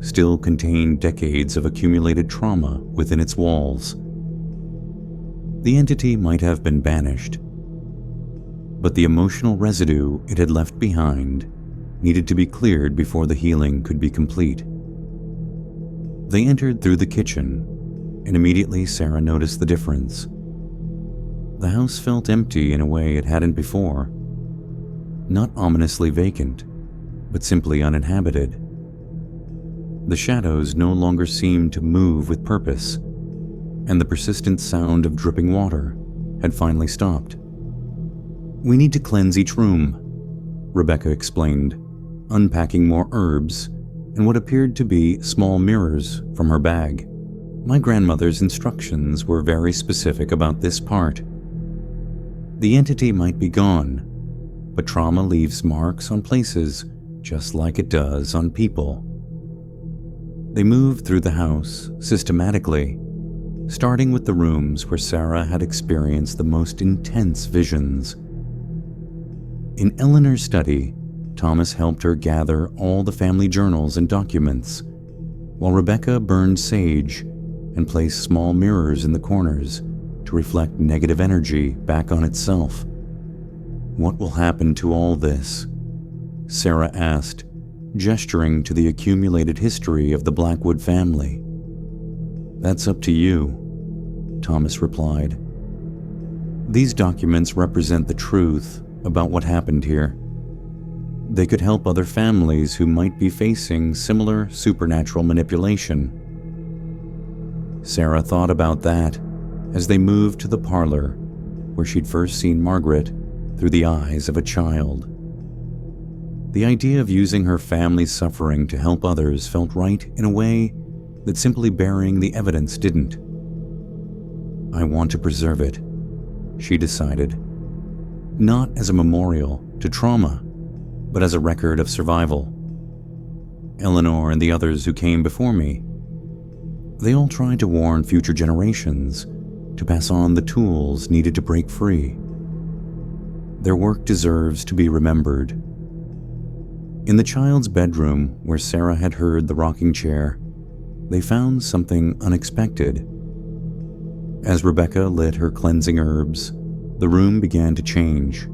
still contained decades of accumulated trauma within its walls. The entity might have been banished, but the emotional residue it had left behind needed to be cleared before the healing could be complete. They entered through the kitchen, and immediately Sarah noticed the difference. The house felt empty in a way it hadn't before. Not ominously vacant, but simply uninhabited. The shadows no longer seemed to move with purpose, and the persistent sound of dripping water had finally stopped. "We need to cleanse each room," Rebecca explained, unpacking more herbs and what appeared to be small mirrors from her bag. "My grandmother's instructions were very specific about this part. The entity might be gone, but trauma leaves marks on places just like it does on people." They moved through the house systematically, starting with the rooms where Sarah had experienced the most intense visions. In Eleanor's study, Thomas helped her gather all the family journals and documents, while Rebecca burned sage and placed small mirrors in the corners to reflect negative energy back on itself. "What will happen to all this?" Sarah asked, gesturing to the accumulated history of the Blackwood family. "That's up to you," Thomas replied. "These documents represent the truth about what happened here. They could help other families who might be facing similar supernatural manipulation." Sarah thought about that as they moved to the parlor, where she'd first seen Margaret through the eyes of a child. The idea of using her family's suffering to help others felt right in a way that simply burying the evidence didn't. "I want to preserve it," she decided. "Not as a memorial to trauma, but as a record of survival. Eleanor and the others who came before me, they all tried to warn future generations to pass on the tools needed to break free. Their work deserves to be remembered." In the child's bedroom, where Sarah had heard the rocking chair, they found something unexpected. As Rebecca lit her cleansing herbs, the room began to change.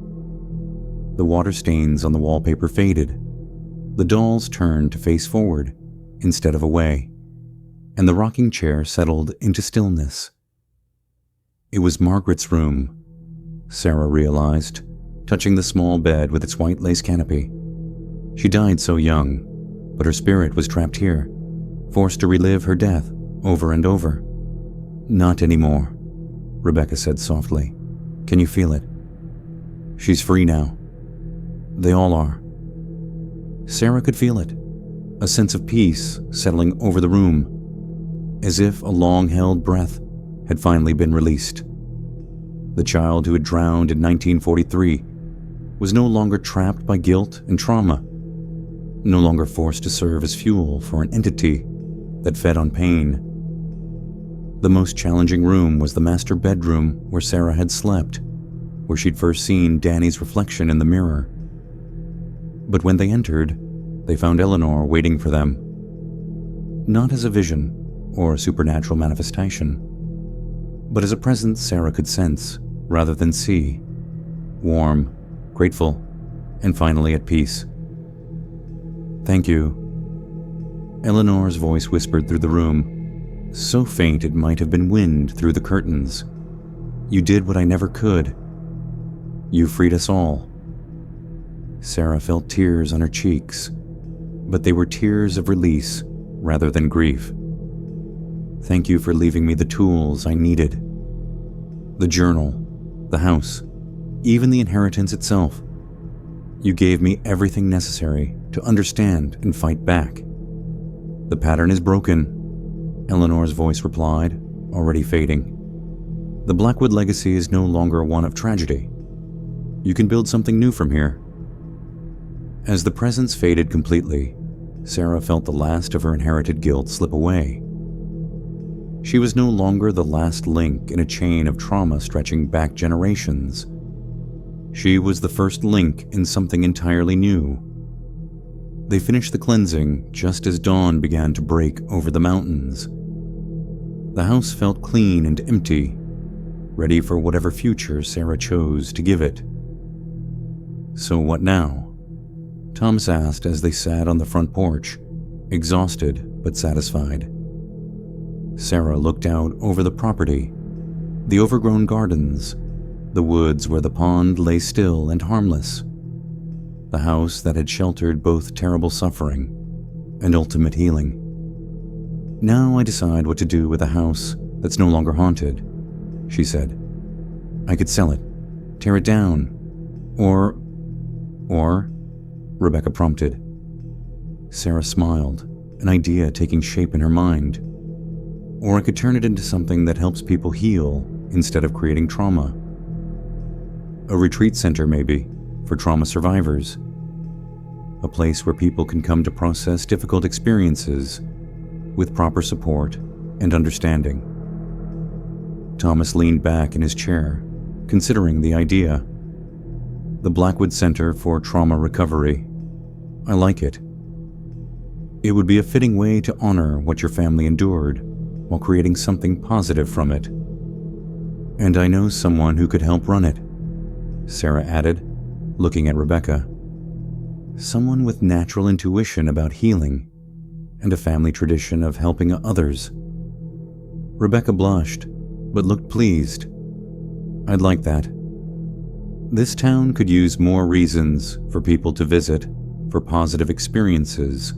The water stains on the wallpaper faded, the dolls turned to face forward instead of away, and the rocking chair settled into stillness. It was Margaret's room, Sarah realized, touching the small bed with its white lace canopy. She died so young, but her spirit was trapped here, forced to relive her death over and over. "Not anymore," Rebecca said softly. "Can you feel it? She's free now. They all are." Sarah could feel it, a sense of peace settling over the room, as if a long-held breath had finally been released. The child who had drowned in 1943 was no longer trapped by guilt and trauma, no longer forced to serve as fuel for an entity that fed on pain. The most challenging room was the master bedroom where Sarah had slept, where she'd first seen Danny's reflection in the mirror. But when they entered, they found Eleanor waiting for them. Not as a vision or a supernatural manifestation, but as a presence Sarah could sense rather than see. Warm, grateful, and finally at peace. "Thank you." Eleanor's voice whispered through the room, so faint it might have been wind through the curtains. "You did what I never could. You freed us all." Sarah felt tears on her cheeks, but they were tears of release rather than grief. "Thank you for leaving me the tools I needed. The journal, the house, even the inheritance itself. You gave me everything necessary to understand and fight back." "The pattern is broken," Eleanor's voice replied, already fading. "The Blackwood legacy is no longer one of tragedy. You can build something new from here." As the presence faded completely, Sarah felt the last of her inherited guilt slip away. She was no longer the last link in a chain of trauma stretching back generations. She was the first link in something entirely new. They finished the cleansing just as dawn began to break over the mountains. The house felt clean and empty, ready for whatever future Sarah chose to give it. "So what now?" Thomas asked as they sat on the front porch, exhausted but satisfied. Sarah looked out over the property, the overgrown gardens, the woods where the pond lay still and harmless, the house that had sheltered both terrible suffering and ultimate healing. "Now I decide what to do with a house that's no longer haunted," she said. "I could sell it, tear it down, or, Rebecca prompted. Sarah smiled, an idea taking shape in her mind. "Or I could turn it into something that helps people heal instead of creating trauma. A retreat center, maybe, for trauma survivors. A place where people can come to process difficult experiences with proper support and understanding." Thomas leaned back in his chair, considering the idea. "The Blackwood Center for Trauma Recovery. I like it. It would be a fitting way to honor what your family endured while creating something positive from it. And I know someone who could help run it," Sarah added, looking at Rebecca. "Someone with natural intuition about healing and a family tradition of helping others." Rebecca blushed, but looked pleased. "I'd like that. This town could use more reasons for people to visit for positive experiences,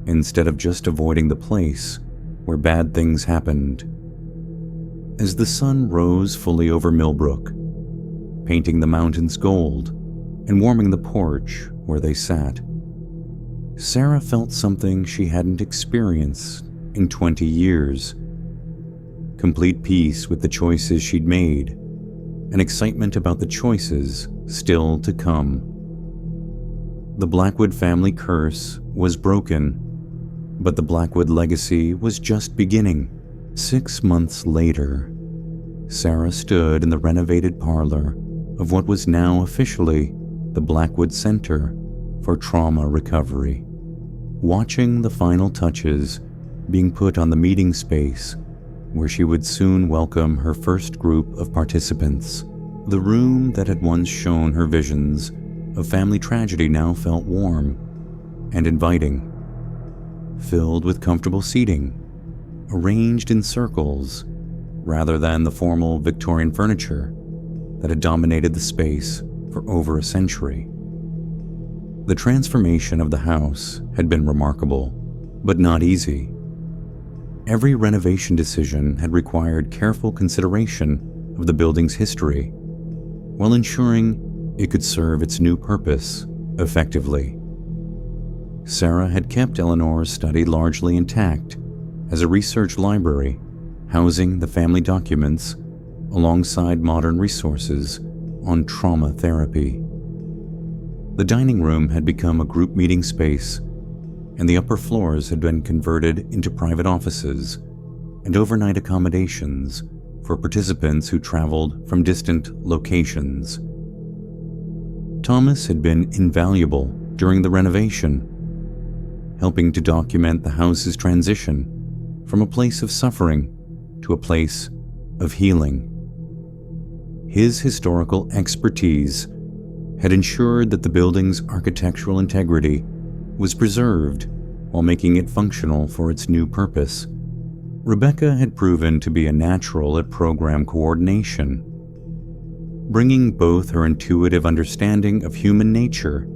instead of just avoiding the place where bad things happened." As the sun rose fully over Millbrook, painting the mountains gold and warming the porch where they sat, Sarah felt something she hadn't experienced in 20 years. Complete peace with the choices she'd made, and excitement about the choices still to come. The Blackwood family curse was broken, but the Blackwood legacy was just beginning. 6 months later, Sarah stood in the renovated parlor of what was now officially the Blackwood Center for Trauma Recovery, watching the final touches being put on the meeting space where she would soon welcome her first group of participants. The room that had once shown her visions of family tragedy now felt warm and inviting, filled with comfortable seating, arranged in circles rather than the formal Victorian furniture that had dominated the space for over a century. The transformation of the house had been remarkable, but not easy. Every renovation decision had required careful consideration of the building's history, while ensuring it could serve its new purpose effectively. Sarah had kept Eleanor's study largely intact as a research library, housing the family documents alongside modern resources on trauma therapy. The dining room had become a group meeting space, and the upper floors had been converted into private offices and overnight accommodations for participants who traveled from distant locations. Thomas had been invaluable during the renovation, helping to document the house's transition from a place of suffering to a place of healing. His historical expertise had ensured that the building's architectural integrity was preserved while making it functional for its new purpose. Rebecca had proven to be a natural at program coordination, bringing both her intuitive understanding of human nature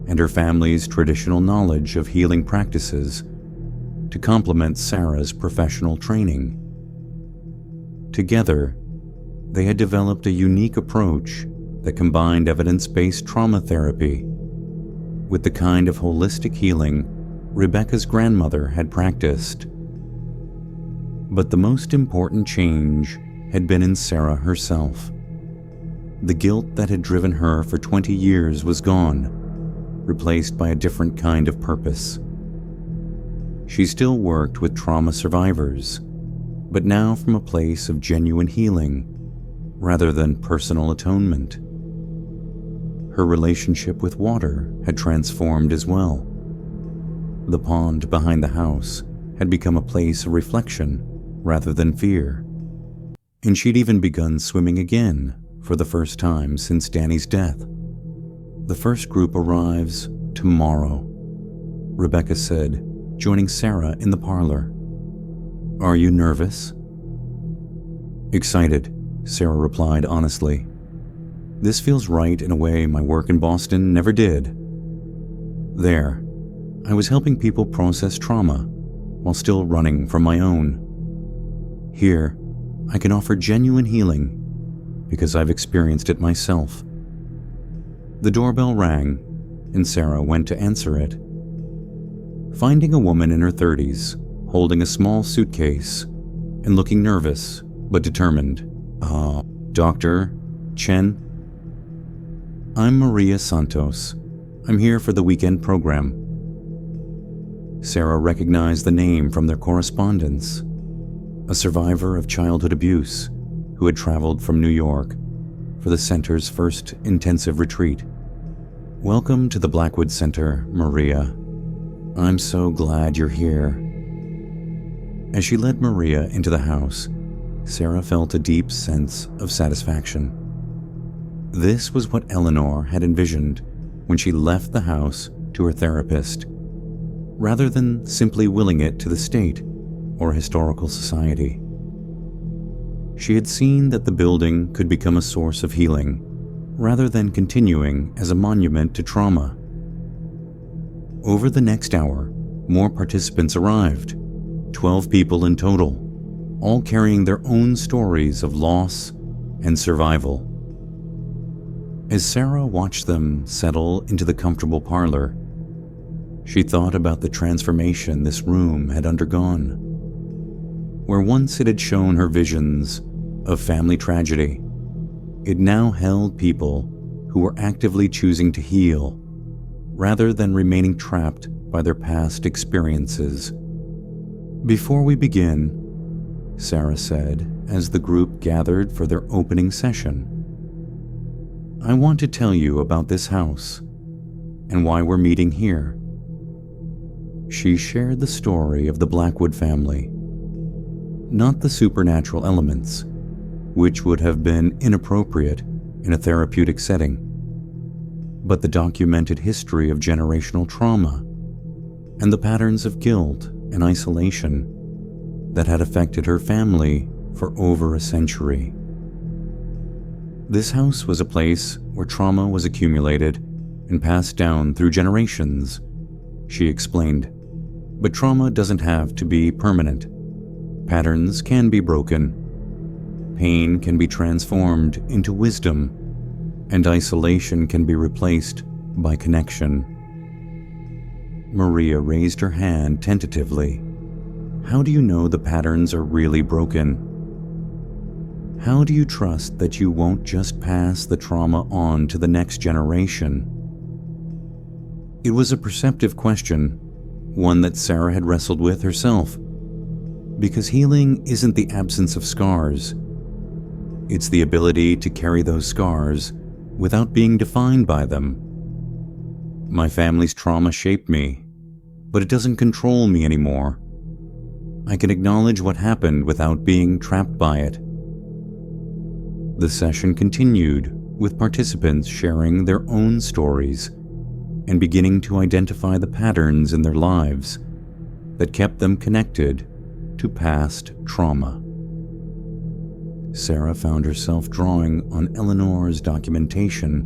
and her family's traditional knowledge of healing practices to complement Sarah's professional training. Together, they had developed a unique approach that combined evidence-based trauma therapy with the kind of holistic healing Rebecca's grandmother had practiced. But the most important change had been in Sarah herself. The guilt that had driven her for 20 years was gone, replaced by a different kind of purpose. She still worked with trauma survivors, but now from a place of genuine healing rather than personal atonement. Her relationship with water had transformed as well. The pond behind the house had become a place of reflection rather than fear, and she'd even begun swimming again for the first time since Danny's death. "The first group arrives tomorrow," Rebecca said, joining Sarah in the parlor. "Are you nervous?" "Excited," Sarah replied honestly. "This feels right in a way my work in Boston never did." There, I was helping people process trauma while still running from my own. Here, I can offer genuine healing because I've experienced it myself. The doorbell rang, and Sarah went to answer it. Finding a woman in her 30s, holding a small suitcase and looking nervous but determined. Dr. Chen?" "I'm Maria Santos. I'm here for the weekend program." Sarah recognized the name from their correspondence. A survivor of childhood abuse who had traveled from New York for the center's first intensive retreat. "Welcome to the Blackwood Center, Maria. I'm so glad you're here." As she led Maria into the house, Sarah felt a deep sense of satisfaction. This was what Eleanor had envisioned when she left the house to her therapist, rather than simply willing it to the state or historical society. She had seen that the building could become a source of healing, rather than continuing as a monument to trauma. Over the next hour, more participants arrived, 12 people in total, all carrying their own stories of loss and survival. As Sarah watched them settle into the comfortable parlor, she thought about the transformation this room had undergone. Where once it had shown her visions of family tragedy, it now held people who were actively choosing to heal, rather than remaining trapped by their past experiences. "Before we begin," Sarah said as the group gathered for their opening session, "I want to tell you about this house and why we're meeting here." She shared the story of the Blackwood family, not the supernatural elements, which would have been inappropriate in a therapeutic setting, but the documented history of generational trauma and the patterns of guilt and isolation that had affected her family for over a century. This house was a place where trauma was accumulated and passed down through generations, she explained. But trauma doesn't have to be permanent. Patterns can be broken. Pain can be transformed into wisdom, and isolation can be replaced by connection. Maria raised her hand tentatively. "How do you know the patterns are really broken? How do you trust that you won't just pass the trauma on to the next generation?" It was a perceptive question, one that Sarah had wrestled with herself, because healing isn't the absence of scars. It's the ability to carry those scars without being defined by them. "My family's trauma shaped me, but it doesn't control me anymore. I can acknowledge what happened without being trapped by it." The session continued, with participants sharing their own stories and beginning to identify the patterns in their lives that kept them connected to past trauma. Sarah found herself drawing on Eleanor's documentation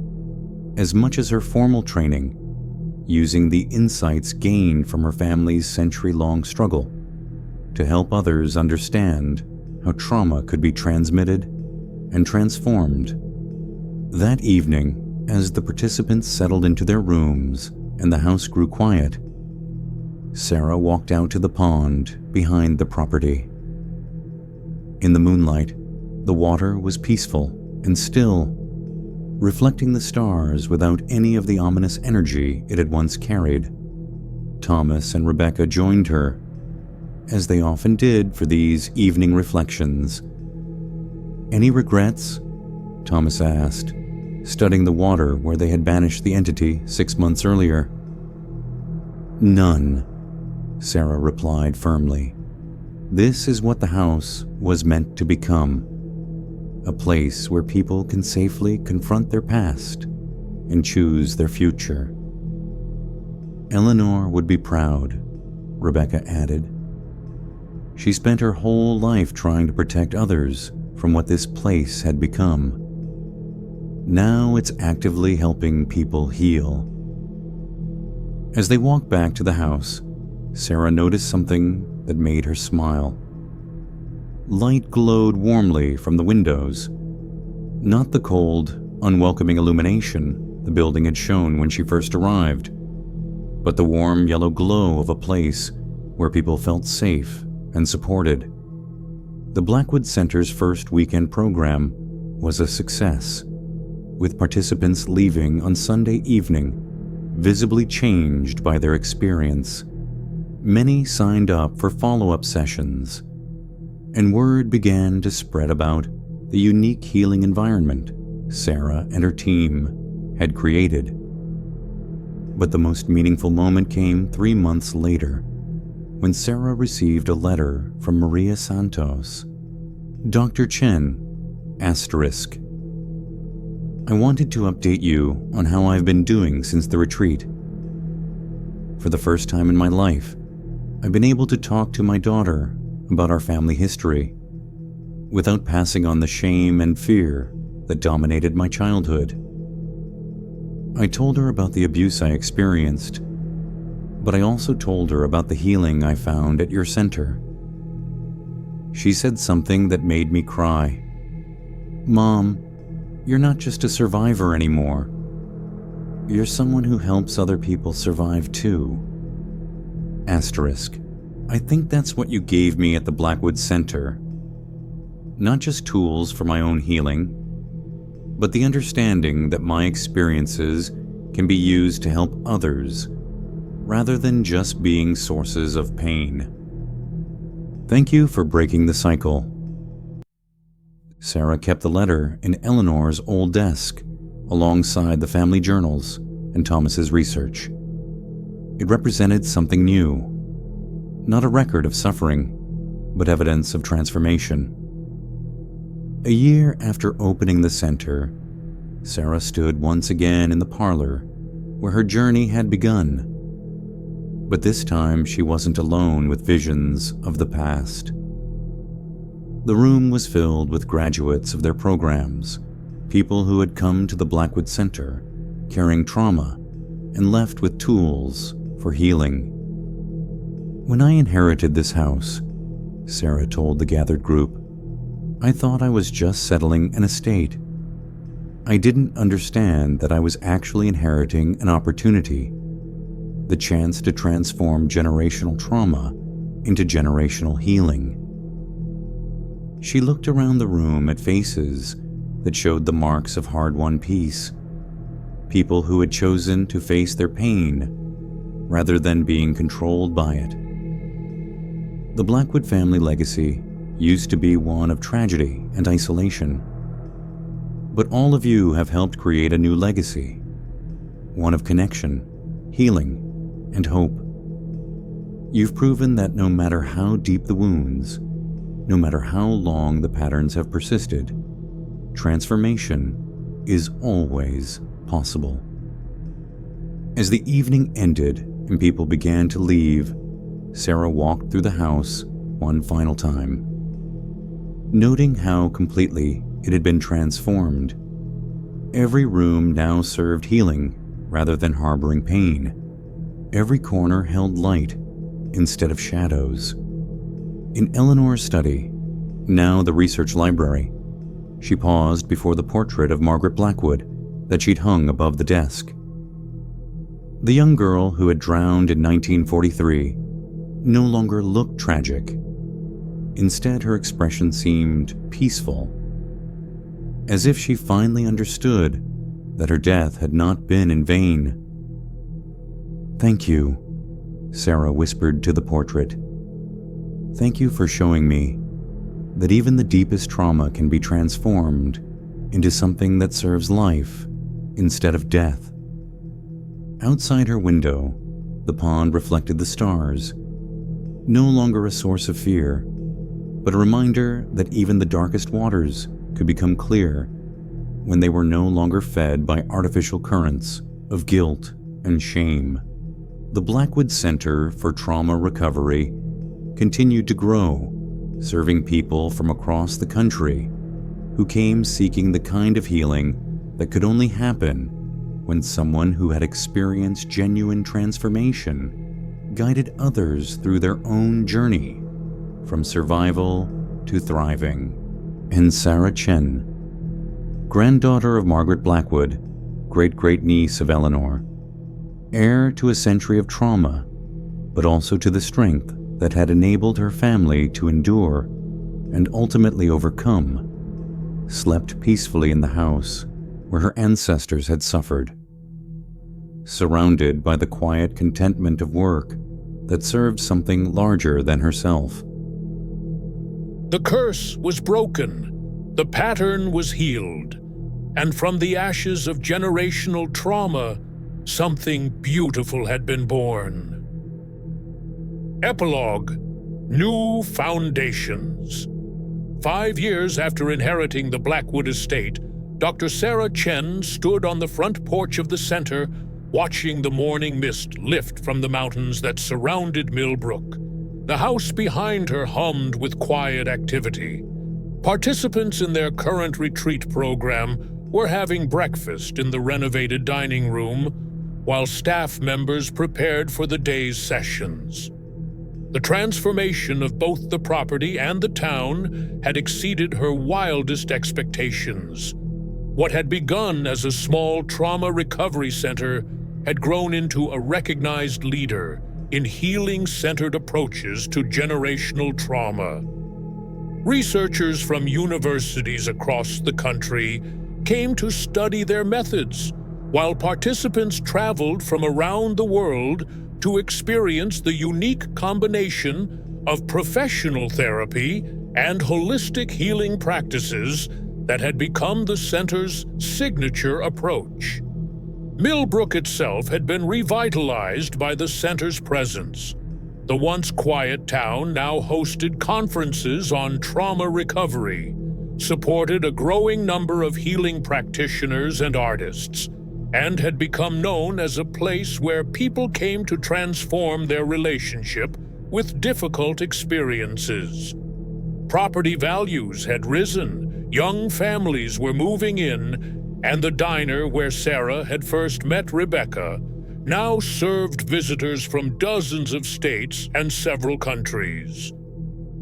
as much as her formal training, using the insights gained from her family's century-long struggle to help others understand how trauma could be transmitted and transformed. That evening, as the participants settled into their rooms and the house grew quiet, Sarah walked out to the pond behind the property. In the moonlight, the water was peaceful and still, reflecting the stars without any of the ominous energy it had once carried. Thomas and Rebecca joined her, as they often did for these evening reflections. "Any regrets?" Thomas asked, studying the water where they had banished the entity 6 months earlier. "None," Sarah replied firmly. "This is what the house was meant to become. A place where people can safely confront their past and choose their future." "Eleanor would be proud," Rebecca added. She spent her whole life trying to protect others from what this place had become. Now it's actively helping people heal. As they walked back to the house, Sarah noticed something that made her smile. Light glowed warmly from the windows. Not the cold, unwelcoming illumination the building had shown when she first arrived, but the warm yellow glow of a place where people felt safe and supported. The Blackwood Center's first weekend program was a success, with participants leaving on Sunday evening visibly changed by their experience. Many signed up for follow-up sessions, and word began to spread about the unique healing environment Sarah and her team had created. But the most meaningful moment came 3 months later, when Sarah received a letter from Maria Santos. "Dr. Chen, asterisk. I wanted to update you on how I've been doing since the retreat. For the first time in my life, I've been able to talk to my daughter about our family history, without passing on the shame and fear that dominated my childhood. I told her about the abuse I experienced, but I also told her about the healing I found at your center. She said something that made me cry. Mom, you're not just a survivor anymore. You're someone who helps other people survive too. Asterisk. I think that's what you gave me at the Blackwood Center. Not just tools for my own healing, but the understanding that my experiences can be used to help others, rather than just being sources of pain. Thank you for breaking the cycle." Sarah kept the letter in Eleanor's old desk, alongside the family journals and Thomas's research. It represented something new, not a record of suffering, but evidence of transformation. A year after opening the center, Sarah stood once again in the parlor where her journey had begun. But this time she wasn't alone with visions of the past. The room was filled with graduates of their programs, people who had come to the Blackwood Center carrying trauma and left with tools for healing. When I inherited this house, Sarah told the gathered group, I thought I was just settling an estate. I didn't understand that I was actually inheriting an opportunity, the chance to transform generational trauma into generational healing. She looked around the room at faces that showed the marks of hard-won peace, people who had chosen to face their pain rather than being controlled by it. The Blackwood family legacy used to be one of tragedy and isolation. But all of you have helped create a new legacy, one of connection, healing, and hope. You've proven that no matter how deep the wounds, no matter how long the patterns have persisted, transformation is always possible. As the evening ended and people began to leave, Sarah walked through the house one final time. Noting how completely it had been transformed, every room now served healing rather than harboring pain. Every corner held light instead of shadows. In Eleanor's study, now the research library, she paused before the portrait of Margaret Blackwood that she'd hung above the desk. The young girl who had drowned in 1943 no longer looked tragic. Instead, her expression seemed peaceful, as if she finally understood that her death had not been in vain. "Thank you," Sarah whispered to the portrait. "Thank you for showing me that even the deepest trauma can be transformed into something that serves life instead of death." Outside her window, the pond reflected the stars, no longer a source of fear, but a reminder that even the darkest waters could become clear when they were no longer fed by artificial currents of guilt and shame. The Blackwood Center for Trauma Recovery continued to grow, serving people from across the country who came seeking the kind of healing that could only happen when someone who had experienced genuine transformation guided others through their own journey from survival to thriving. And Sarah Chen, granddaughter of Margaret Blackwood, great-great-niece of Eleanor, heir to a century of trauma, but also to the strength that had enabled her family to endure and ultimately overcome, slept peacefully in the house where her ancestors had suffered, surrounded by the quiet contentment of work that served something larger than herself. The curse was broken, the pattern was healed, and from the ashes of generational trauma, something beautiful had been born. Epilogue: New Foundations. 5 years after inheriting the Blackwood estate, Dr. Sarah Chen stood on the front porch of the center, watching the morning mist lift from the mountains that surrounded Millbrook. The house behind her hummed with quiet activity. Participants in their current retreat program were having breakfast in the renovated dining room, while staff members prepared for the day's sessions. The transformation of both the property and the town had exceeded her wildest expectations. What had begun as a small trauma recovery center had grown into a recognized leader in healing-centered approaches to generational trauma. Researchers from universities across the country came to study their methods, while participants traveled from around the world to experience the unique combination of professional therapy and holistic healing practices that had become the center's signature approach. Millbrook itself had been revitalized by the center's presence. The once quiet town now hosted conferences on trauma recovery, supported a growing number of healing practitioners and artists, and had become known as a place where people came to transform their relationship with difficult experiences. Property values had risen, young families were moving in, and the diner where Sarah had first met Rebecca now served visitors from dozens of states and several countries.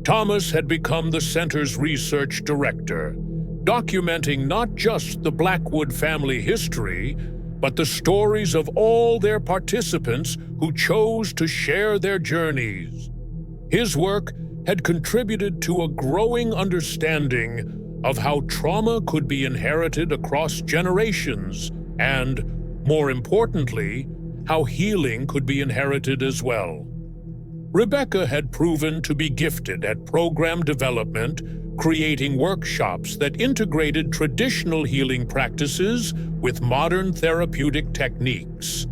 Thomas had become the center's research director, documenting not just the Blackwood family history, but the stories of all their participants who chose to share their journeys. His work had contributed to a growing understanding of how trauma could be inherited across generations and, more importantly, how healing could be inherited as well. Rebecca had proven to be gifted at program development, creating workshops that integrated traditional healing practices with modern therapeutic techniques.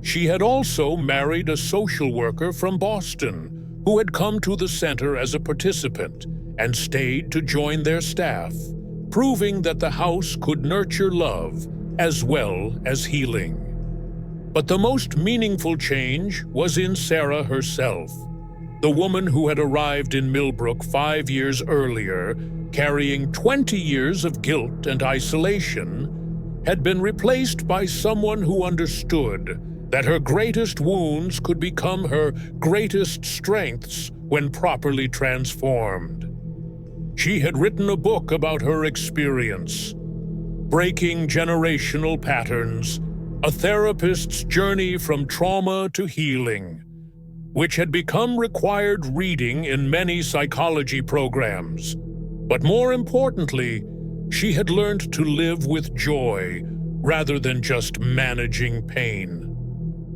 She had also married a social worker from Boston who had come to the center as a participant and stayed to join their staff, proving that the house could nurture love as well as healing. But the most meaningful change was in Sarah herself. The woman who had arrived in Millbrook 5 years earlier, carrying 20 years of guilt and isolation, had been replaced by someone who understood that her greatest wounds could become her greatest strengths when properly transformed. She had written a book about her experience, Breaking Generational Patterns, a therapist's journey from trauma to healing, which had become required reading in many psychology programs. But more importantly, she had learned to live with joy, rather than just managing pain.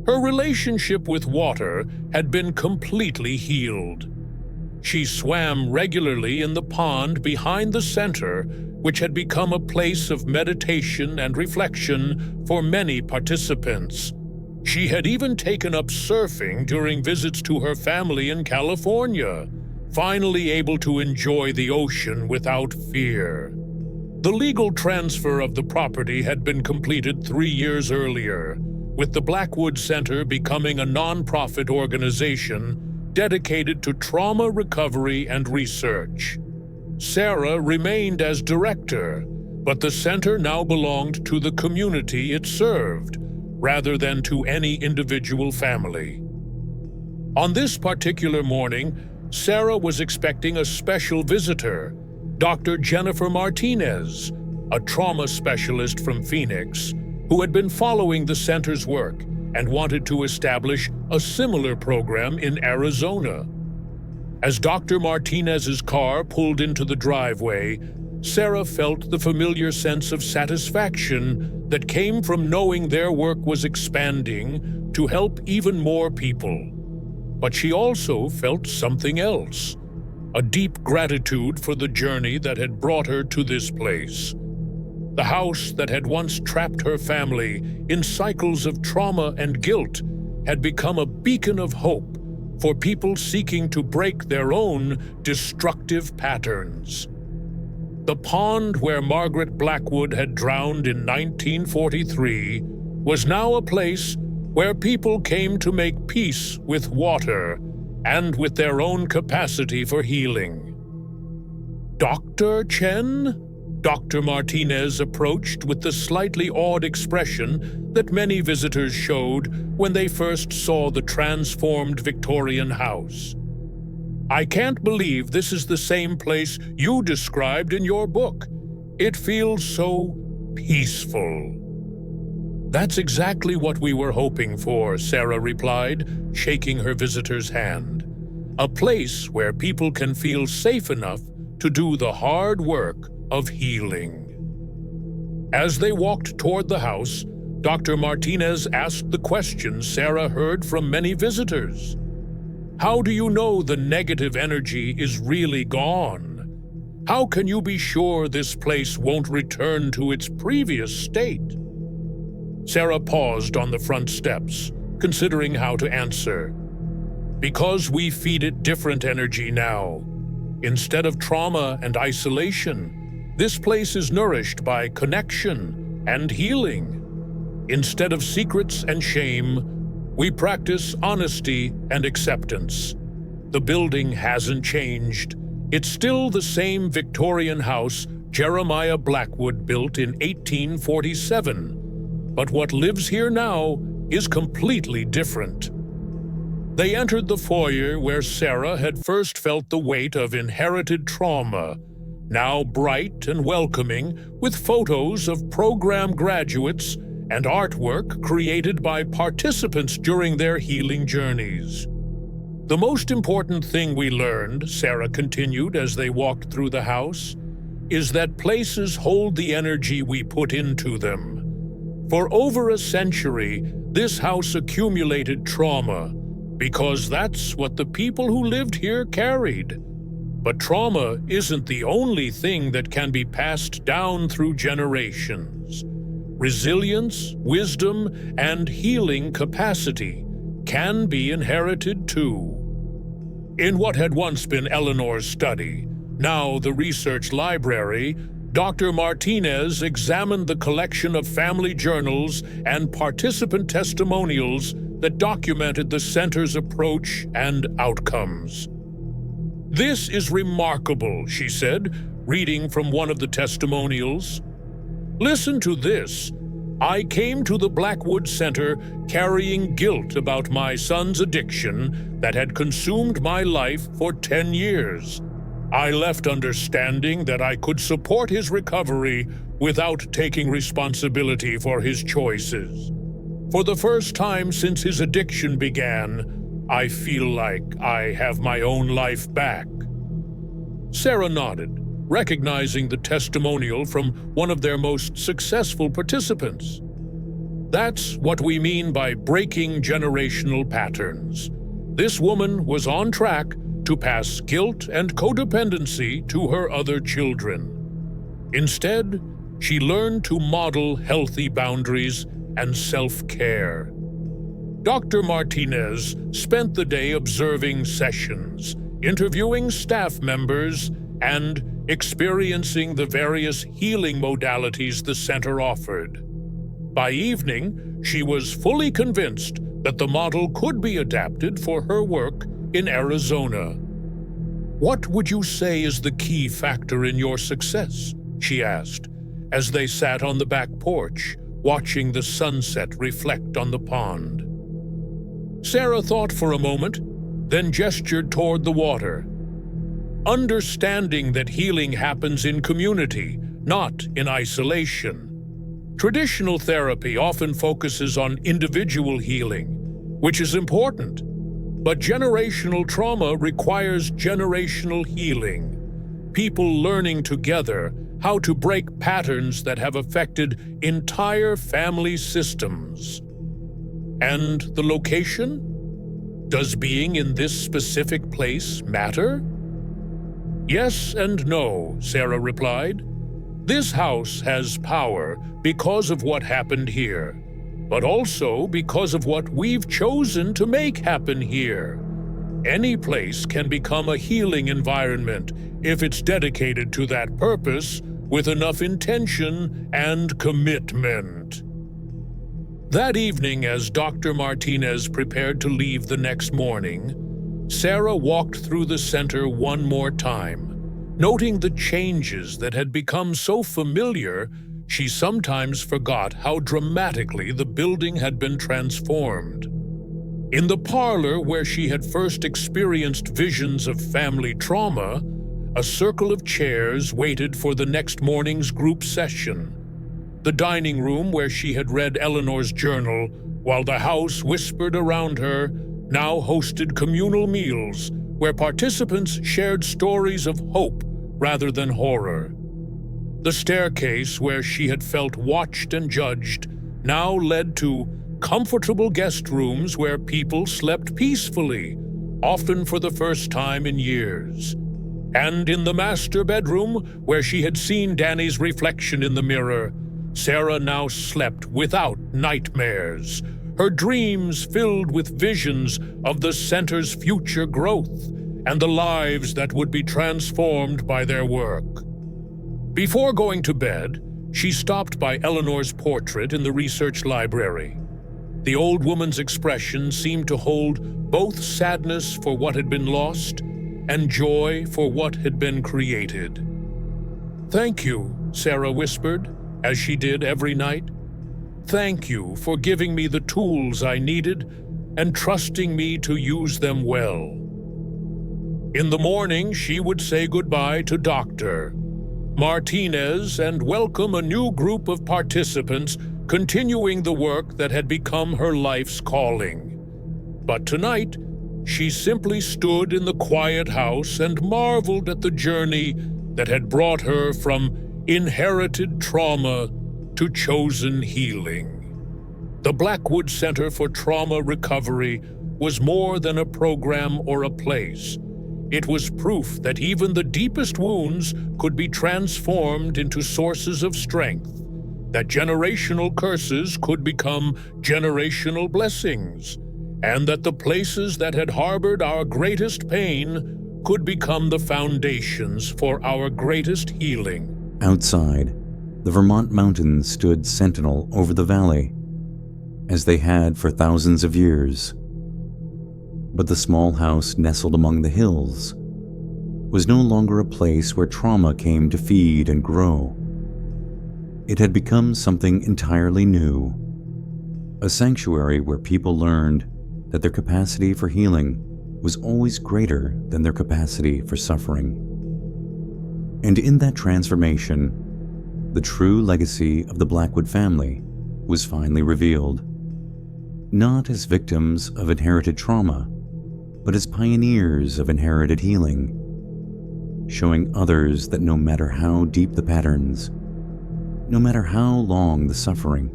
Her relationship with water had been completely healed. She swam regularly in the pond behind the center, which had become a place of meditation and reflection for many participants. She had even taken up surfing during visits to her family in California, finally able to enjoy the ocean without fear. The legal transfer of the property had been completed 3 years earlier, with the Blackwood Center becoming a nonprofit organization dedicated to trauma recovery and research. Sarah remained as director, but the center now belonged to the community it served, rather than to any individual family. On this particular morning, Sarah was expecting a special visitor, Dr. Jennifer Martinez, a trauma specialist from Phoenix, who had been following the center's work and wanted to establish a similar program in Arizona. As Dr. Martinez's car pulled into the driveway, Sarah felt the familiar sense of satisfaction that came from knowing their work was expanding to help even more people. But she also felt something else, a deep gratitude for the journey that had brought her to this place. The house that had once trapped her family in cycles of trauma and guilt had become a beacon of hope for people seeking to break their own destructive patterns. The pond where Margaret Blackwood had drowned in 1943 was now a place where people came to make peace with water and with their own capacity for healing. Dr. Chen? Dr. Martinez approached with the slightly awed expression that many visitors showed when they first saw the transformed Victorian house. "I can't believe this is the same place you described in your book. It feels so peaceful." "That's exactly what we were hoping for," Sarah replied, shaking her visitor's hand. "A place where people can feel safe enough to do the hard work of healing." As they walked toward the house, Dr. Martinez asked the question Sarah heard from many visitors. "How do you know the negative energy is really gone? How can you be sure this place won't return to its previous state?" Sarah paused on the front steps, considering how to answer. "Because we feed it different energy now. Instead of trauma and isolation, this place is nourished by connection and healing. Instead of secrets and shame, we practice honesty and acceptance. The building hasn't changed. It's still the same Victorian house Jeremiah Blackwood built in 1847. But what lives here now is completely different." They entered the foyer where Sarah had first felt the weight of inherited trauma, now bright and welcoming with photos of program graduates and artwork created by participants during their healing journeys. "The most important thing we learned," Sarah continued as they walked through the house, "is that places hold the energy we put into them. For over a century, this house accumulated trauma, because that's what the people who lived here carried. But trauma isn't the only thing that can be passed down through generations. Resilience, wisdom, and healing capacity can be inherited too." In what had once been Eleanor's study, now the research library, Dr. Martinez examined the collection of family journals and participant testimonials that documented the center's approach and outcomes. "This is remarkable," she said, reading from one of the testimonials. "Listen to this. I came to the Blackwood Center carrying guilt about my son's addiction that had consumed my life for 10 years. I left understanding that I could support his recovery without taking responsibility for his choices. For the first time since his addiction began, I feel like I have my own life back." Sarah nodded, recognizing the testimonial from one of their most successful participants. That's what we mean by breaking generational patterns. This woman was on track to pass guilt and codependency to her other children. Instead, she learned to model healthy boundaries and self-care. Dr. Martinez spent the day observing sessions, interviewing staff members, and experiencing the various healing modalities the center offered. By evening, she was fully convinced that the model could be adapted for her work in Arizona. "What would you say is the key factor in your success?" she asked, as they sat on the back porch, watching the sunset reflect on the pond. Sarah thought for a moment, then gestured toward the water. "Understanding that healing happens in community, not in isolation. Traditional therapy often focuses on individual healing, which is important, but generational trauma requires generational healing. People learning together how to break patterns that have affected entire family systems." "And the location? Does being in this specific place matter?" "Yes and no," Sarah replied. "This house has power because of what happened here, but also because of what we've chosen to make happen here. Any place can become a healing environment if it's dedicated to that purpose with enough intention and commitment." That evening, as Dr. Martinez prepared to leave the next morning, Sarah walked through the center one more time, noting the changes that had become so familiar she sometimes forgot how dramatically the building had been transformed. In the parlor where she had first experienced visions of family trauma, a circle of chairs waited for the next morning's group session. The dining room where she had read Eleanor's journal while the house whispered around her now hosted communal meals where participants shared stories of hope rather than horror. The staircase where she had felt watched and judged now led to comfortable guest rooms where people slept peacefully, often for the first time in years. And in the master bedroom, where she had seen Danny's reflection in the mirror, Sarah now slept without nightmares, her dreams filled with visions of the center's future growth and the lives that would be transformed by their work. Before going to bed, she stopped by Eleanor's portrait in the research library. The old woman's expression seemed to hold both sadness for what had been lost and joy for what had been created. "Thank you," Sarah whispered, as she did every night. "Thank you for giving me the tools I needed and trusting me to use them well." In the morning, she would say goodbye to Dr. Martinez and welcome a new group of participants continuing the work that had become her life's calling. But tonight, she simply stood in the quiet house and marveled at the journey that had brought her from inherited trauma to chosen healing. The Blackwood Center for Trauma Recovery was more than a program or a place. It was proof that even the deepest wounds could be transformed into sources of strength, that generational curses could become generational blessings, and that the places that had harbored our greatest pain could become the foundations for our greatest healing. Outside, the Vermont mountains stood sentinel over the valley, as they had for thousands of years. But the small house nestled among the hills was no longer a place where trauma came to feed and grow. It had become something entirely new, a sanctuary where people learned that their capacity for healing was always greater than their capacity for suffering. And in that transformation, the true legacy of the Blackwood family was finally revealed, not as victims of inherited trauma, but as pioneers of inherited healing. showing others that no matter how deep the patterns, no matter how long the suffering,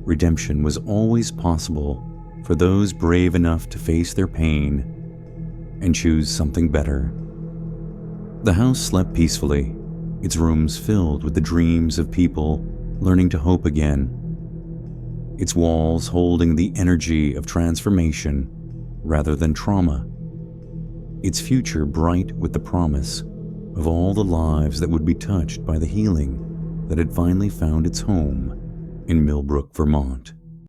redemption was always possible for those brave enough to face their pain and choose something better. The house slept peacefully, its rooms filled with the dreams of people learning to hope again, its walls holding the energy of transformation rather than trauma, its future bright with the promise of all the lives that would be touched by the healing that had finally found its home in Millbrook, Vermont.